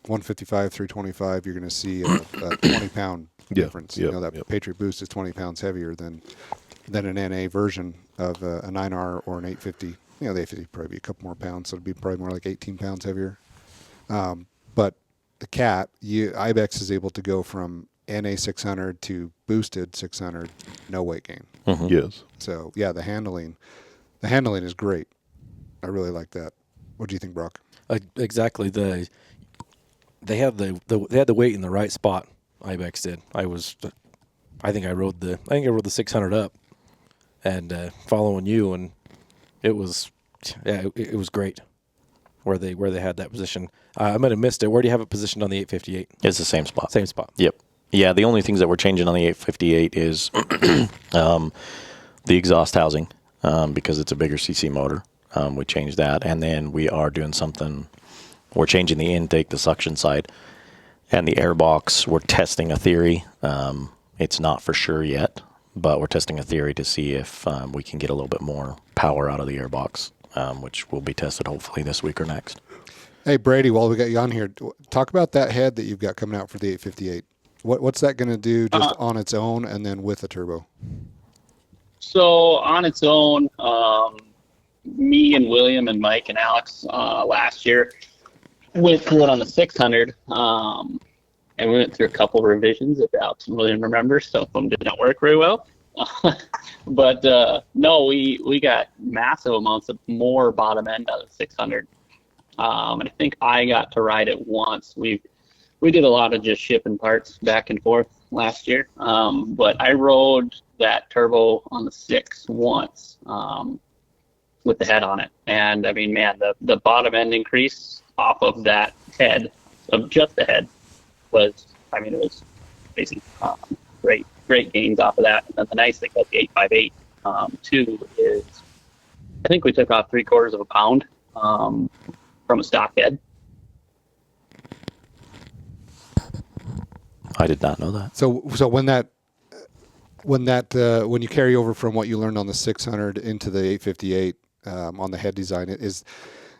Speaker 1: 155 325, you're going to see a 20-pound difference. That Patriot boost is 20 pounds heavier than an NA version of a 9R or an 850. The 850 probably be a couple more pounds, so it'd be probably more like 18 pounds heavier. But the Cat, IBEXX is able to go from NA 600 to boosted 600, no weight gain.
Speaker 5: Yes.
Speaker 1: So yeah, the handling is great. I really like that. What do you think, Brock?
Speaker 6: Exactly. They had the weight in the right spot. IBEXX did. I think I rode the 600 up, and following you, and it was great where they had that position. I might have missed it. Where do you have it positioned on the 858?
Speaker 2: It's the same spot.
Speaker 6: Same spot.
Speaker 2: Yep. Yeah, the only things that we're changing on the 858 is the exhaust housing because it's a bigger CC motor. We changed that, and then we are doing something. We're changing the intake, the suction side, and the air box. We're testing a theory. It's not for sure yet, but we're testing a theory to see if we can get a little bit more power out of the air box, which will be tested hopefully this week or next.
Speaker 1: Hey, Brady, while we got you on here, talk about that head that you've got coming out for the 858. What's that going to do just on its own and then with a turbo?
Speaker 4: So on its own, me and William and Mike and Alex last year went through it on the 600, and we went through a couple of revisions if Alex and William remember. Some of them did not work very well. But no, we got massive amounts of more bottom end out of the 600. And I think I got to ride it once. We did a lot of just shipping parts back and forth last year. But I rode that turbo on the 6 once with the head on it. And I mean, man, the bottom end increase off of that head, of just the head, it was basically great gains off of that. And then the nice thing about the 858 too is I think we took off 3/4 pound from a stock head.
Speaker 2: I did not know that.
Speaker 1: So when you carry over from what you learned on the 600 into the 858 on the head design, is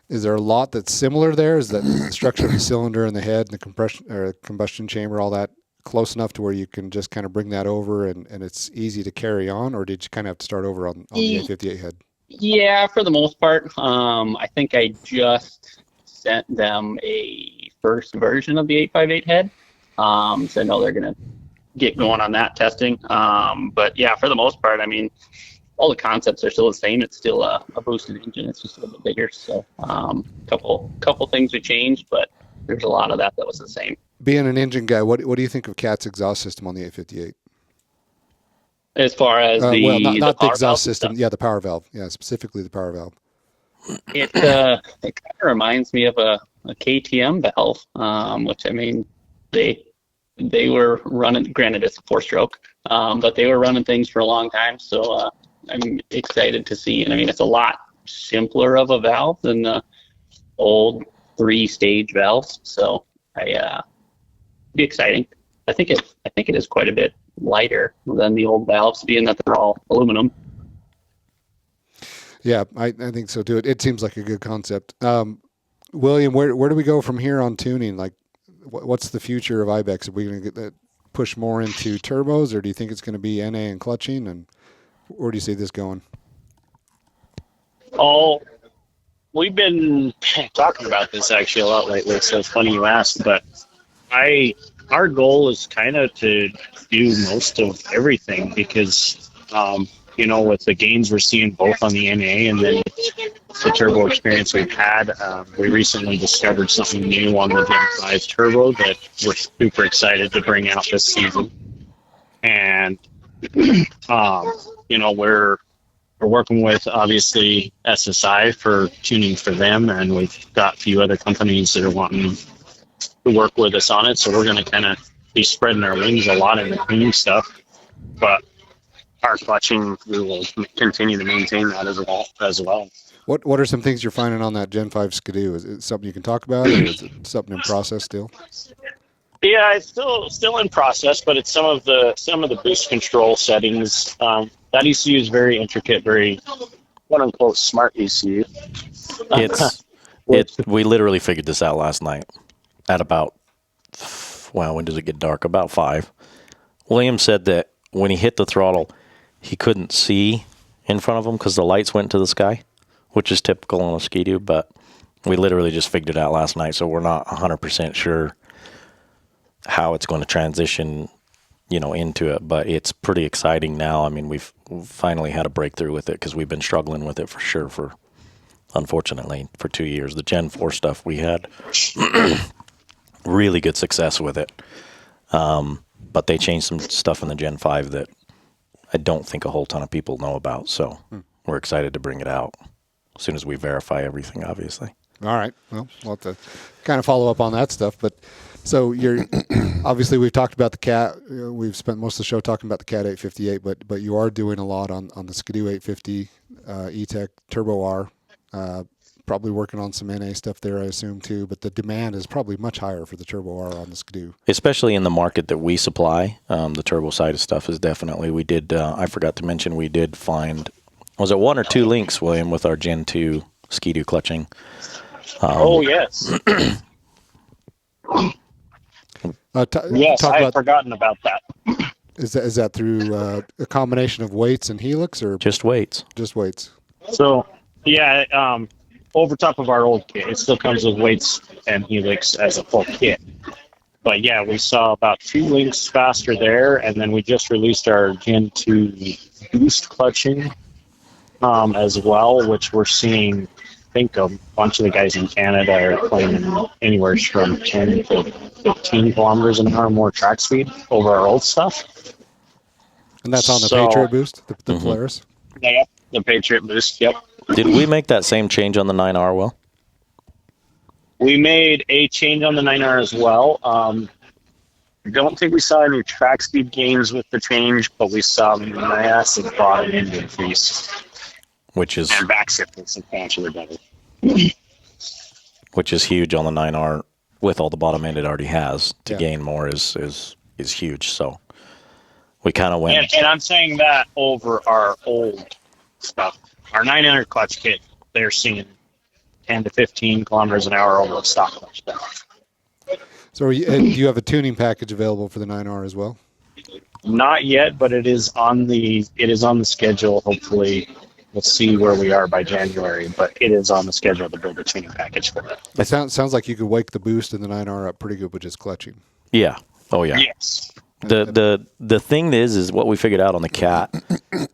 Speaker 1: there a lot that's similar there? Is that the structure of the cylinder and the head and the compression or combustion chamber, all that close enough to where you can just kind of bring that over and it's easy to carry on, or did you kind of have to start over on the 858 head?
Speaker 4: Yeah, for the most part. I think I just sent them a first version of the 858 head. So I know they're going to get going on that testing. But yeah, for the most part, I mean, all the concepts are still the same. It's still a boosted engine. It's just a little bit bigger. So couple things we changed, but there's a lot of that was the same.
Speaker 1: Being an engine guy, what do you think of Cat's exhaust system on the 858?
Speaker 4: As far as not
Speaker 1: the exhaust system. Yeah, the power valve. Yeah, specifically the power valve.
Speaker 4: It kind of reminds me of a KTM valve, which I mean, they were running. Granted, it's a 4-stroke, but they were running things for a long time. So I'm excited to see. And I mean, it's a lot simpler of a valve than the old 3-stage valves. So be exciting. I think it is quite a bit lighter than the old valves, being that they're all aluminum.
Speaker 1: Yeah, I think so too. It seems like a good concept. William, where do we go from here on tuning? Like, what's the future of IBEXX? Are we going to get that push more into turbos, or do you think it's going to be NA and clutching? And where do you see this going?
Speaker 3: Oh, we've been talking about this actually a lot lately, so it's funny you asked, but our goal is kind of to do most of everything because, with the gains we're seeing both on the NA and then the turbo experience we've had, we recently discovered something new on the Gen 5 turbo that we're super excited to bring out this season. And, we're working with, obviously, SSI for tuning for them, and we've got a few other companies that are wanting to work with us on it, so we're going to kind of be spreading our wings a lot in the tuning stuff. But our clutching, we will continue to maintain that as well.
Speaker 1: What are some things you're finding on that Gen 5 Ski-Doo? Is it something you can talk about, or is it something in process still?
Speaker 3: Yeah, it's still in process, but it's some of the boost control settings. That ECU is very intricate, very quote unquote smart ECU.
Speaker 2: We literally figured this out last night at about, when does it get dark? About 5. William said that when he hit the throttle, he couldn't see in front of him because the lights went to the sky, which is typical on a Ski-Doo, but we literally just figured it out last night, so we're not 100% sure how it's going to transition into it, but it's pretty exciting now. I mean, we've finally had a breakthrough with it because we've been struggling with it for sure unfortunately, for 2 years. The Gen 4 stuff, we had really good success with it. But they changed some stuff in the Gen 5 that I don't think a whole ton of people know about. So we're excited to bring it out as soon as we verify everything, obviously.
Speaker 1: All right. Well, we'll have to kind of follow up on that stuff. But so you're obviously we've talked about the Cat. We've spent most of the show talking about the Cat 858, but you are doing a lot on the Ski-Doo 850 E-Tech Turbo R. Probably working on some NA stuff there, I assume, too. But the demand is probably much higher for the Turbo R on the Ski-Doo.
Speaker 2: Especially in the market that we supply. The turbo side of stuff is definitely, we did, I forgot to mention, we did find, was it 1 or 2 links, William, with our Gen 2 Ski-Doo clutching?
Speaker 3: Oh, yes. Yes, I had forgotten about that.
Speaker 1: Is that through a combination of weights and helix, or
Speaker 2: just weights?
Speaker 1: Just weights.
Speaker 3: So, yeah, over top of our old kit, it still comes with weights and helix as a full kit. But yeah, we saw about 2 links faster there, and then we just released our Gen 2 boost clutching as well, which we're seeing. I think a bunch of the guys in Canada are claiming anywhere from 10 to 15 kilometers an hour more track speed over our old stuff.
Speaker 1: And that's on the Patriot Boost, the Polaris?
Speaker 3: Yeah, the Patriot Boost, yep.
Speaker 2: Did we make that same change on the 9R, Will?
Speaker 3: We made a change on the 9R as well. I don't think we saw any track speed gains with the change, but we saw massive bottom end increase.
Speaker 2: Which is,
Speaker 3: and back shifting substantially better.
Speaker 2: Which is huge on the 9R with all the bottom end it already has. To gain more is huge. So we kind of went.
Speaker 3: And I'm saying that over our old stuff. Our 900 clutch kit, they're seeing 10 to 15 kilometers an hour over the stock clutch stuff.
Speaker 1: So do you have a tuning package available for the 9R as well?
Speaker 3: Not yet, but it is on the schedule. Hopefully, we'll see where we are by January, but it is on the schedule to build a tuning package for it.
Speaker 1: It sounds like you could wake the boost in the 9R up pretty good with just clutching.
Speaker 2: Yeah. Oh, yeah.
Speaker 3: Yes.
Speaker 2: The thing is what we figured out on the Cat,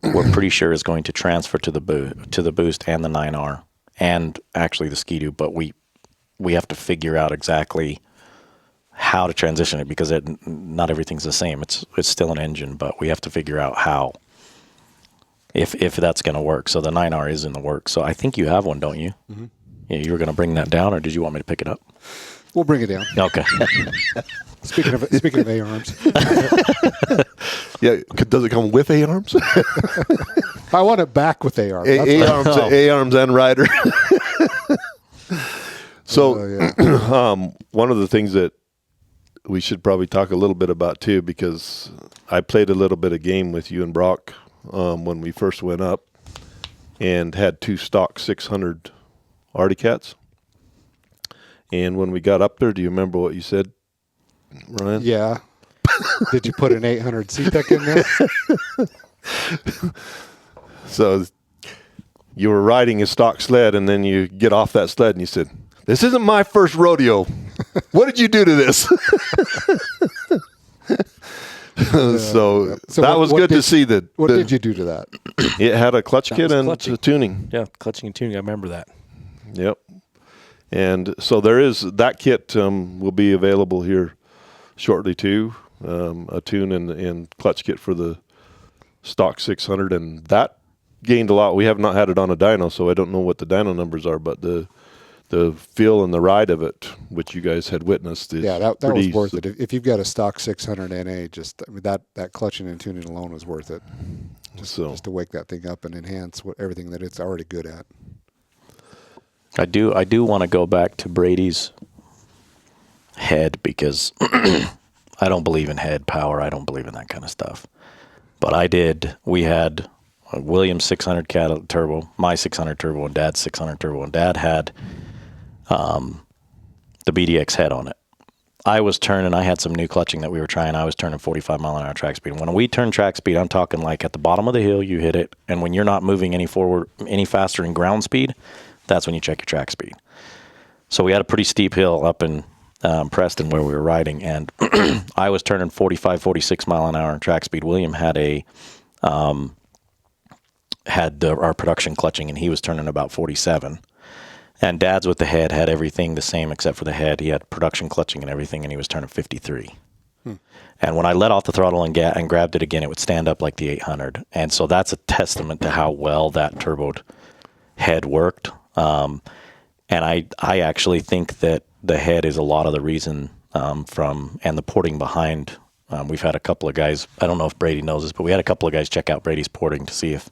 Speaker 2: we're pretty sure is going to transfer to the boost and the 9R and actually the Ski-Doo, but we have to figure out exactly how to transition it because not everything's the same. It's still an engine, but we have to figure out how. If that's going to work. So the 9R is in the works. So I think you have one, don't you? Mm-hmm. Yeah, you were going to bring that down, or did you want me to pick it up?
Speaker 1: We'll bring it down.
Speaker 2: Okay.
Speaker 1: Speaking of A-arms.
Speaker 5: Yeah, does it come with A-arms?
Speaker 1: I want it back with A-arms.
Speaker 5: A-arms and rider. So one of the things that we should probably talk a little bit about too, because I played a little bit of game with you and Broc when we first went up and had 2 stock 600 Arctic Cats. And when we got up there, do you remember what you said, Ryan?
Speaker 1: Yeah. Did you put an 800 C-Tech in there?
Speaker 5: So you were riding a stock sled, and then you get off that sled and you said, "This isn't my first rodeo. What did you do to this?" So that was good to see.
Speaker 1: What did you do to that?
Speaker 5: It had a clutch kit and tuning.
Speaker 6: Yeah, clutching and tuning. I remember that.
Speaker 5: Yep. And so there is that kit will be available here shortly too. A tune and clutch kit for the stock 600, and that gained a lot. We have not had it on a dyno, so I don't know what the dyno numbers are, but the feel and the ride of it, which you guys had witnessed, is
Speaker 1: that was worth it. If you've got a stock 600 NA, that clutching and tuning alone was worth it. Just to wake that thing up and enhance everything that it's already good at.
Speaker 2: I do want to go back to Brady's head because I don't believe in head power. I don't believe in that kind of stuff. But I did. We had a Williams 600 Cat turbo, my 600 turbo, and Dad's 600 turbo, and Dad had the BDX head on it. I had some new clutching that we were trying. I was turning 45 mile an hour track speed. When we turn track speed, I'm talking like at the bottom of the hill, you hit it, and when you're not moving any faster in ground speed, that's when you check your track speed. So we had a pretty steep hill up in Preston, where we were riding, and I was turning 45, 46 mile an hour in track speed. William had our production clutching, and he was turning about 47. And Dad's with the head had everything the same except for the head. He had production clutching and everything, and he was turning 53. And when I let off the throttle and grabbed it again, it would stand up like the 800. And so that's a testament to how well that turboed head worked. And I actually think that the head is a lot of the reason and the porting behind. We've had a couple of guys, I don't know if Brady knows this, but we had a couple of guys check out Brady's porting to see if,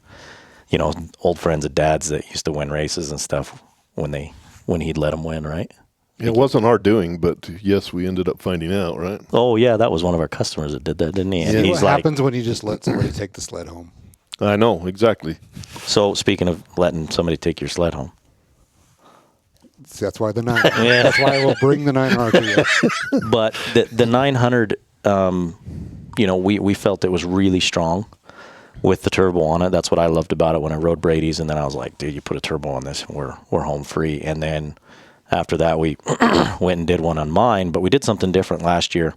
Speaker 2: old friends of Dad's that used to win races and stuff when he'd let them win, right?
Speaker 5: It wasn't our doing, but yes, we ended up finding out, right?
Speaker 2: Oh, yeah, that was one of our customers that did that, didn't he? And
Speaker 1: See
Speaker 2: he's
Speaker 1: what happens when you just let somebody take the sled home.
Speaker 5: I know, exactly.
Speaker 2: So speaking of letting somebody take your sled home.
Speaker 1: See, that's why the 9. Yeah. That's why I will bring the 9R to you.
Speaker 2: But the 900, we felt it was really strong with the turbo on it. That's what I loved about it when I rode Brady's, and then I was like, dude, you put a turbo on this, and we're home free. And then after that, we went and did one on mine, but we did something different last year.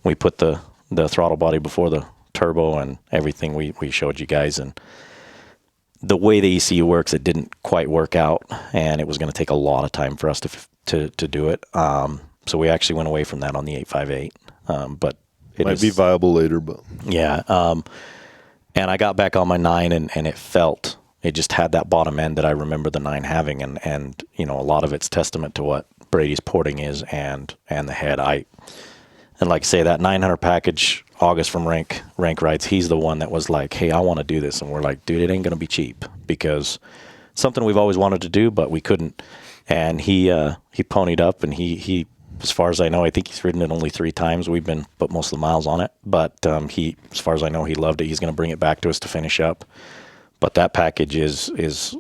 Speaker 2: We put the throttle body before the turbo and everything we showed you guys, and the way the ECU works, it didn't quite work out, and it was going to take a lot of time for us to do it. So we actually went away from that on the 858. But it
Speaker 5: might be viable later, but
Speaker 2: yeah. And I got back on my 9, and it just had that bottom end that I remember the 9 having, and a lot of it's testament to what Brady's porting is and the head. And like I say, that 900 package, August from Rank Rides, he's the one that was like, hey, I want to do this. And we're like, dude, it ain't going to be cheap, because it's something we've always wanted to do, but we couldn't. And he ponied up, and he, as far as I know, I think he's ridden it only 3 times. We've put most of the miles on it, but as far as I know, he loved it. He's going to bring it back to us to finish up. But that package is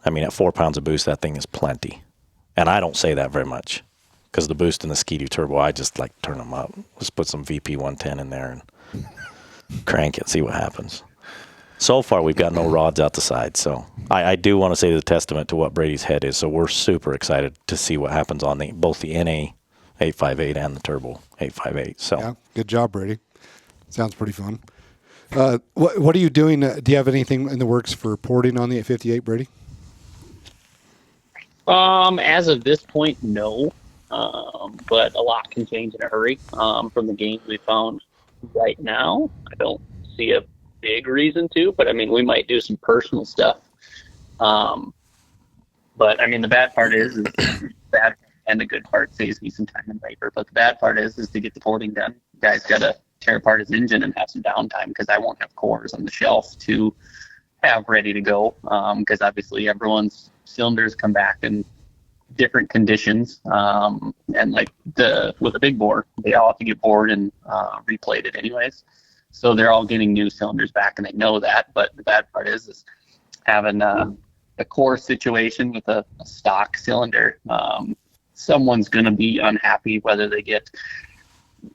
Speaker 2: at 4 pounds of boost, that thing is plenty. And I don't say that very much, because the boost in the Ski-Doo turbo, I just like turn them up. Just put some VP 110 in there and crank it, see what happens. So far, we've got no rods out the side. So I do want to say the testament to what Brady's head is. So we're super excited to see what happens on both the NA 858 and the Turbo 858. So
Speaker 1: yeah, good job, Brady. Sounds pretty fun. What are you doing? Do you have anything in the works for porting on the 858, Brady?
Speaker 4: As of this point, no. But a lot can change in a hurry. From the games we found right now, I don't see a big reason to, but we might do some personal stuff. But the bad part is bad, and the good part saves me some time and labor. But the bad part is to get the porting done. You guys got to tear apart his engine and have some downtime, because I won't have cores on the shelf to have ready to go. Because obviously everyone's cylinders come back in different conditions, and with a big bore, they all have to get bored and replated anyways. So they're all getting new cylinders back, and they know that. But the bad part is having a core situation with a stock cylinder. Someone's going to be unhappy whether they get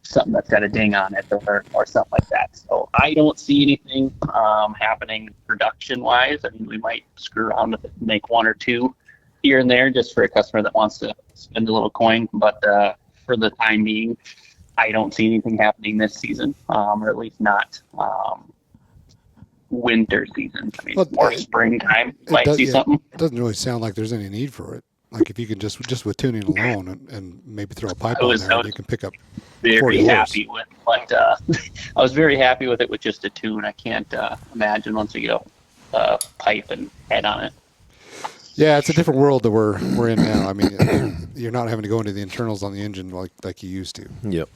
Speaker 4: something that's got a ding on it or something like that. So I don't see anything happening production-wise. We might screw around with it and make 1 or 2 here and there just for a customer that wants to spend a little coin. But for the time being, I don't see anything happening this season, or at least not winter season. More springtime, might see something.
Speaker 1: It doesn't really sound like there's any need for it. Like if you can just with tuning alone and maybe throw a pipe on there, you can pick up.
Speaker 4: Very happy with, but I was very happy with it with just a tune. I can't imagine once we get a pipe and head on it.
Speaker 1: Yeah, it's a different world that we're in now. You're not having to go into the internals on the engine like you used to.
Speaker 5: Yep.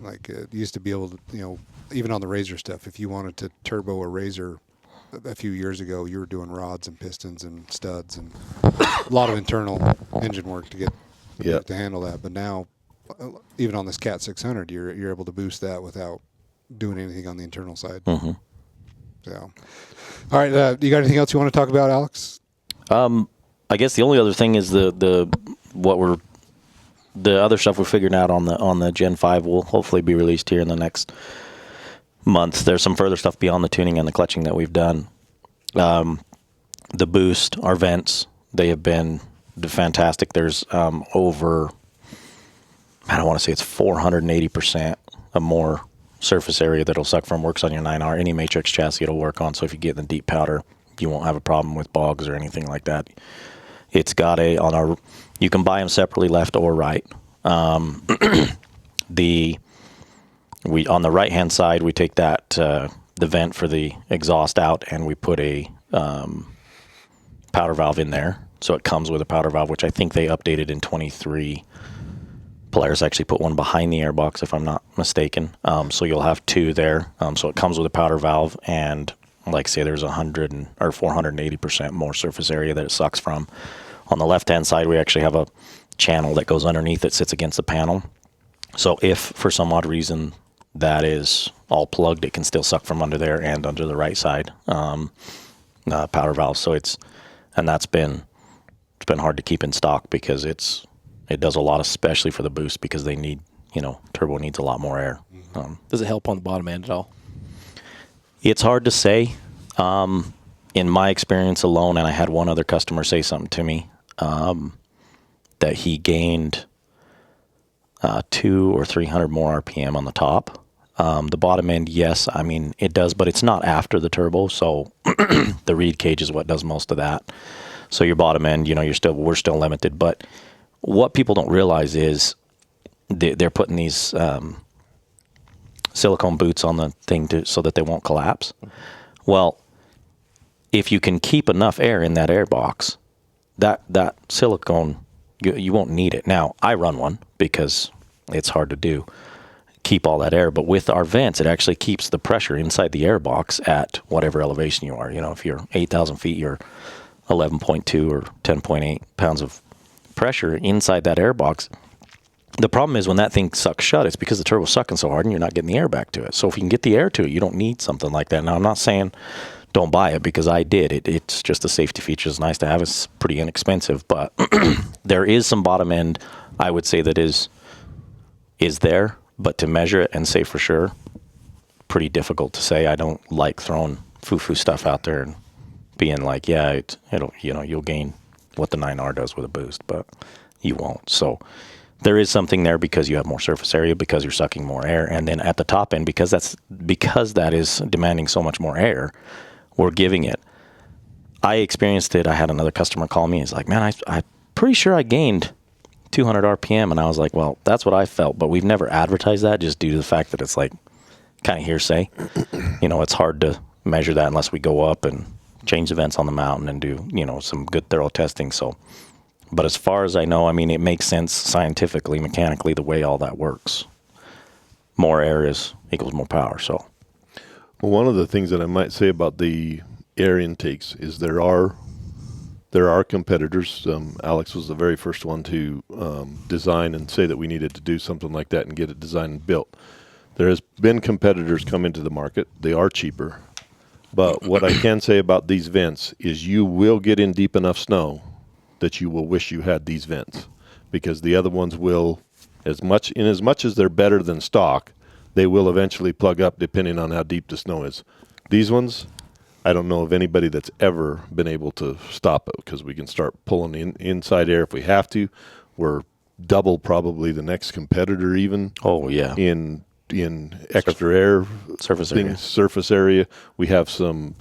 Speaker 1: Like you used to be able to, even on the Razor stuff, if you wanted to turbo a Razor a few years ago, you were doing rods and pistons and studs and a lot of internal engine work to get to handle that. But now, even on this Cat 600, you're able to boost that without doing anything on the internal side.
Speaker 2: Mm-hmm.
Speaker 1: So, all right, you got anything else you want to talk about, Alex?
Speaker 2: I guess the only other thing is the other stuff we're figuring out on the Gen 5 will hopefully be released here in the next month. There's some further stuff beyond the tuning and the clutching that we've done. The boost, our vents, they have been fantastic. There's over I don't want to say it's 480% of more surface area that'll suck from. Works on your 9R. Any matrix chassis it'll work on. So if you get in the deep powder, you won't have a problem with bogs or anything like that. It's got you can buy them separately, left or right. On the right hand side, we take that the vent for the exhaust out, and we put a powder valve in there. So it comes with a powder valve, which I think they updated in 23. Polaris actually put one behind the airbox, if I'm not mistaken. So you'll have two there. So it comes with a powder valve, and like say there's 480% more surface area that it sucks from. On the left-hand side, we actually have a channel that goes underneath that sits against the panel. So if for some odd reason that is all plugged, it can still suck from under there and under the right side powder valve. So it's been hard to keep in stock because it does a lot, especially for the boost, because they need, turbo needs a lot more air.
Speaker 6: Does it help on the bottom end at all?
Speaker 2: It's hard to say. In my experience alone, and I had one other customer say something to me, that he gained 200 or 300 more RPM on the top. The bottom end, yes, I mean, it does, but it's not after the turbo, so the reed cage is what does most of that. So your bottom end, we're still limited, but what people don't realize is they're putting these silicone boots on the thing so that they won't collapse. Well, if you can keep enough air in that air box, that silicone, you won't need it. Now, I run one because it's hard to do, keep all that air. But with our vents, it actually keeps the pressure inside the air box at whatever elevation you are. If you're 8,000 feet, you're 11.2 or 10.8 pounds of pressure inside that air box. The problem is when that thing sucks shut, it's because the turbo's sucking so hard and you're not getting the air back to it. So if you can get the air to it, you don't need something like that. Now, I'm not saying don't buy it, because I did. It's just a safety feature. It's nice to have. It's pretty inexpensive, but there is some bottom end, I would say, that is there, but to measure it and say for sure, pretty difficult to say. I don't like throwing foo-foo stuff out there and being like, yeah, you'll gain what the 9R does with a boost, but you won't. So there is something there because you have more surface area, because you're sucking more air, and then at the top end, because that is demanding so much more air, we're giving it. I experienced it. I had another customer call me. He's like, man, I'm pretty sure I gained 200 RPM. And I was like, well, that's what I felt, but we've never advertised that just due to the fact that it's like kind of hearsay. It's hard to measure that unless we go up and change the vents on the mountain and do, some good thorough testing. So, but as far as I know, I mean, it makes sense scientifically, mechanically, the way all that works. More air equals more power. So,
Speaker 5: well, one of the things that I might say about the air intakes is there are competitors. Alex was the very first one to design and say that we needed to do something like that and get it designed and built. There has been competitors come into the market. They are cheaper. But what I can say about these vents is you will get in deep enough snow that you will wish you had these vents, because the other ones will, as much as they're better than stock, they will eventually plug up depending on how deep the snow is. These ones, I don't know of anybody that's ever been able to stop it, because we can start pulling inside air if we have to. We're double probably the next competitor even.
Speaker 2: Oh yeah.
Speaker 5: In extra air surface area. We have some,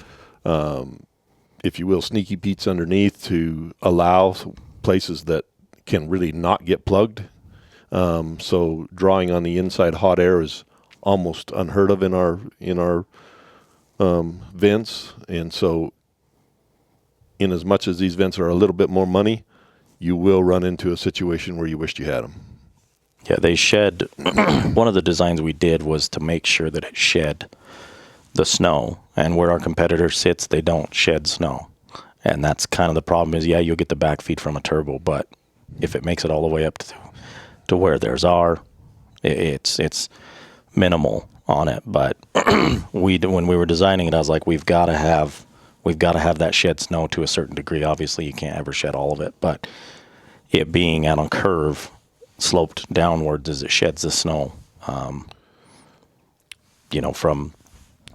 Speaker 5: if you will, sneaky Pete's underneath to allow places that can really not get plugged. So drawing on the inside hot air is almost unheard of in our vents. And so in as much as these vents are a little bit more money, you will run into a situation where you wished you had them.
Speaker 2: Yeah, they shed. One of the designs we did was to make sure that it shed the snow, and where our competitor sits, they don't shed snow. And that's kind of the problem is, yeah, you'll get the back feed from a turbo, but if it makes it all the way up to where theirs are, it's minimal on it. But when we were designing it, I was like, we've got to have that shed snow to a certain degree. Obviously, you can't ever shed all of it, but it being out on curve, sloped downwards as it sheds the snow, from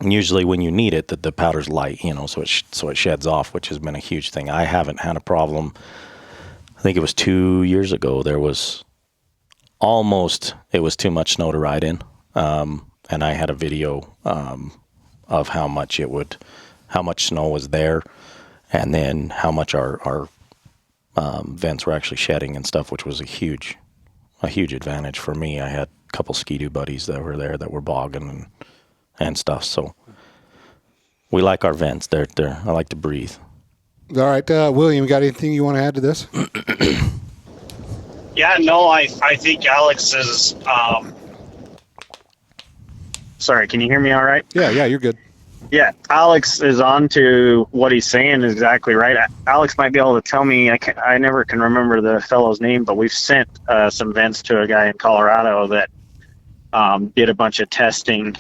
Speaker 2: usually when you need it, the powder's light, so it sheds off, which has been a huge thing. I haven't had a problem. I think it was 2 years ago, there was it was too much snow to ride in. And I had a video of how much snow was there, and then how much our vents were actually shedding and stuff, which was a huge advantage for me. I had a couple Ski-Doo buddies that were there that were bogging and stuff. So we like our vents. I like to breathe.
Speaker 1: All right, William, got anything you want to add to this?
Speaker 7: Yeah, no, I think Alex is. Sorry, can you hear me all right?
Speaker 1: Yeah, you're good.
Speaker 7: Yeah, Alex is on to what he's saying is exactly right. Alex might be able to tell me. I never can remember the fellow's name, but we've sent some vents to a guy in Colorado that did a bunch of testing.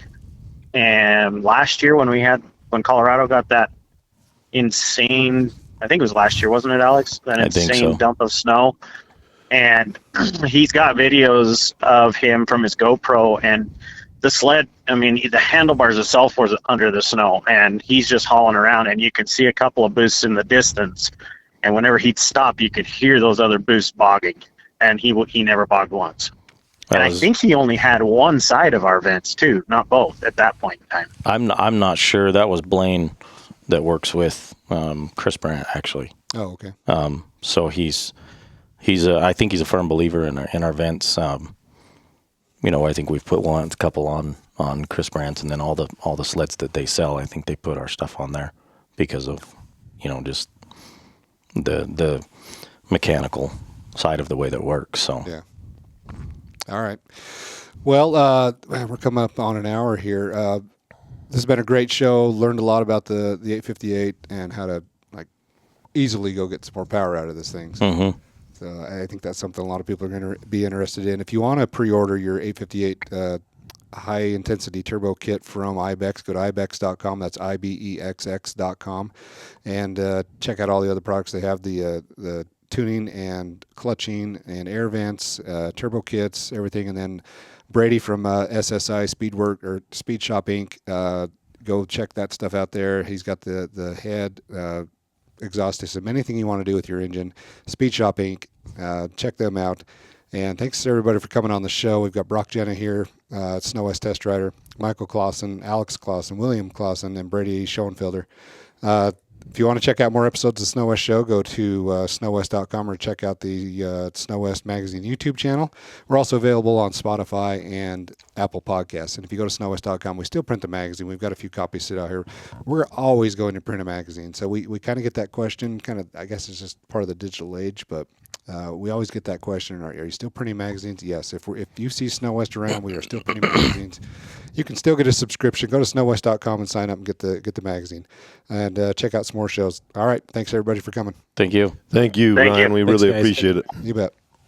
Speaker 7: And last year when Colorado got that insane, I think it was last year, wasn't it, Alex? That insane dump of snow. And he's got videos of him from his GoPro, and the sled, I mean, the handlebars itself was under the snow, and he's just hauling around, and you could see a couple of boosts in the distance. And whenever he'd stop, you could hear those other boosts bogging, and he never bogged once. And I think he only had one side of our vents too, not both at that point in time.
Speaker 2: I'm not sure. That was Blaine that works with Chris Brandt, actually.
Speaker 1: Oh, okay.
Speaker 2: So I think he's a firm believer in our vents. I think we've put a couple on Chris Brandt's, and then all the sleds that they sell, I think they put our stuff on there because of just the mechanical side of the way that works. So
Speaker 1: yeah. All right. Well, we're coming up on an hour here. This has been a great show. Learned a lot about the 858 and how to easily go get some more power out of this thing. So,
Speaker 2: mm-hmm.
Speaker 1: so I think that's something a lot of people are going to be interested in. If you want to pre-order your 858 high-intensity turbo kit from IBEXX, go to IBEXX.com. That's IBEXX.com. And check out all the other products they have, the tuning and clutching and air vents, turbo kits, everything. And then Brady from SSI Speedwork or Speed Shop Inc. Go check that stuff out there. He's got the head exhaust system, anything you want to do with your engine. Speed Shop Inc. Check them out. And thanks to everybody for coming on the show. We've got Broc Genta here, Snow West Test Rider, Michael Klassen, Alex Klassen, William Klassen, and Brady Shoenfelder. If you want to check out more episodes of Snow West Show, go to snowwest.com or check out the Snow West Magazine YouTube channel. We're also available on Spotify and Apple Podcasts. And if you go to snowwest.com, we still print the magazine. We've got a few copies sit out here. We're always going to print a magazine. So we kind of get that question, I guess it's just part of the digital age, but we always get that question, are you still printing magazines? Yes. If you see Snow West around, we are still printing magazines. You can still get a subscription. Go to snowwest.com and sign up and get the magazine. And check out some more shows. All right. Thanks, everybody, for coming.
Speaker 2: Thank you.
Speaker 5: Thank you, Ryan. We
Speaker 6: Thanks,
Speaker 5: really
Speaker 6: guys.
Speaker 5: appreciate it.
Speaker 1: You bet.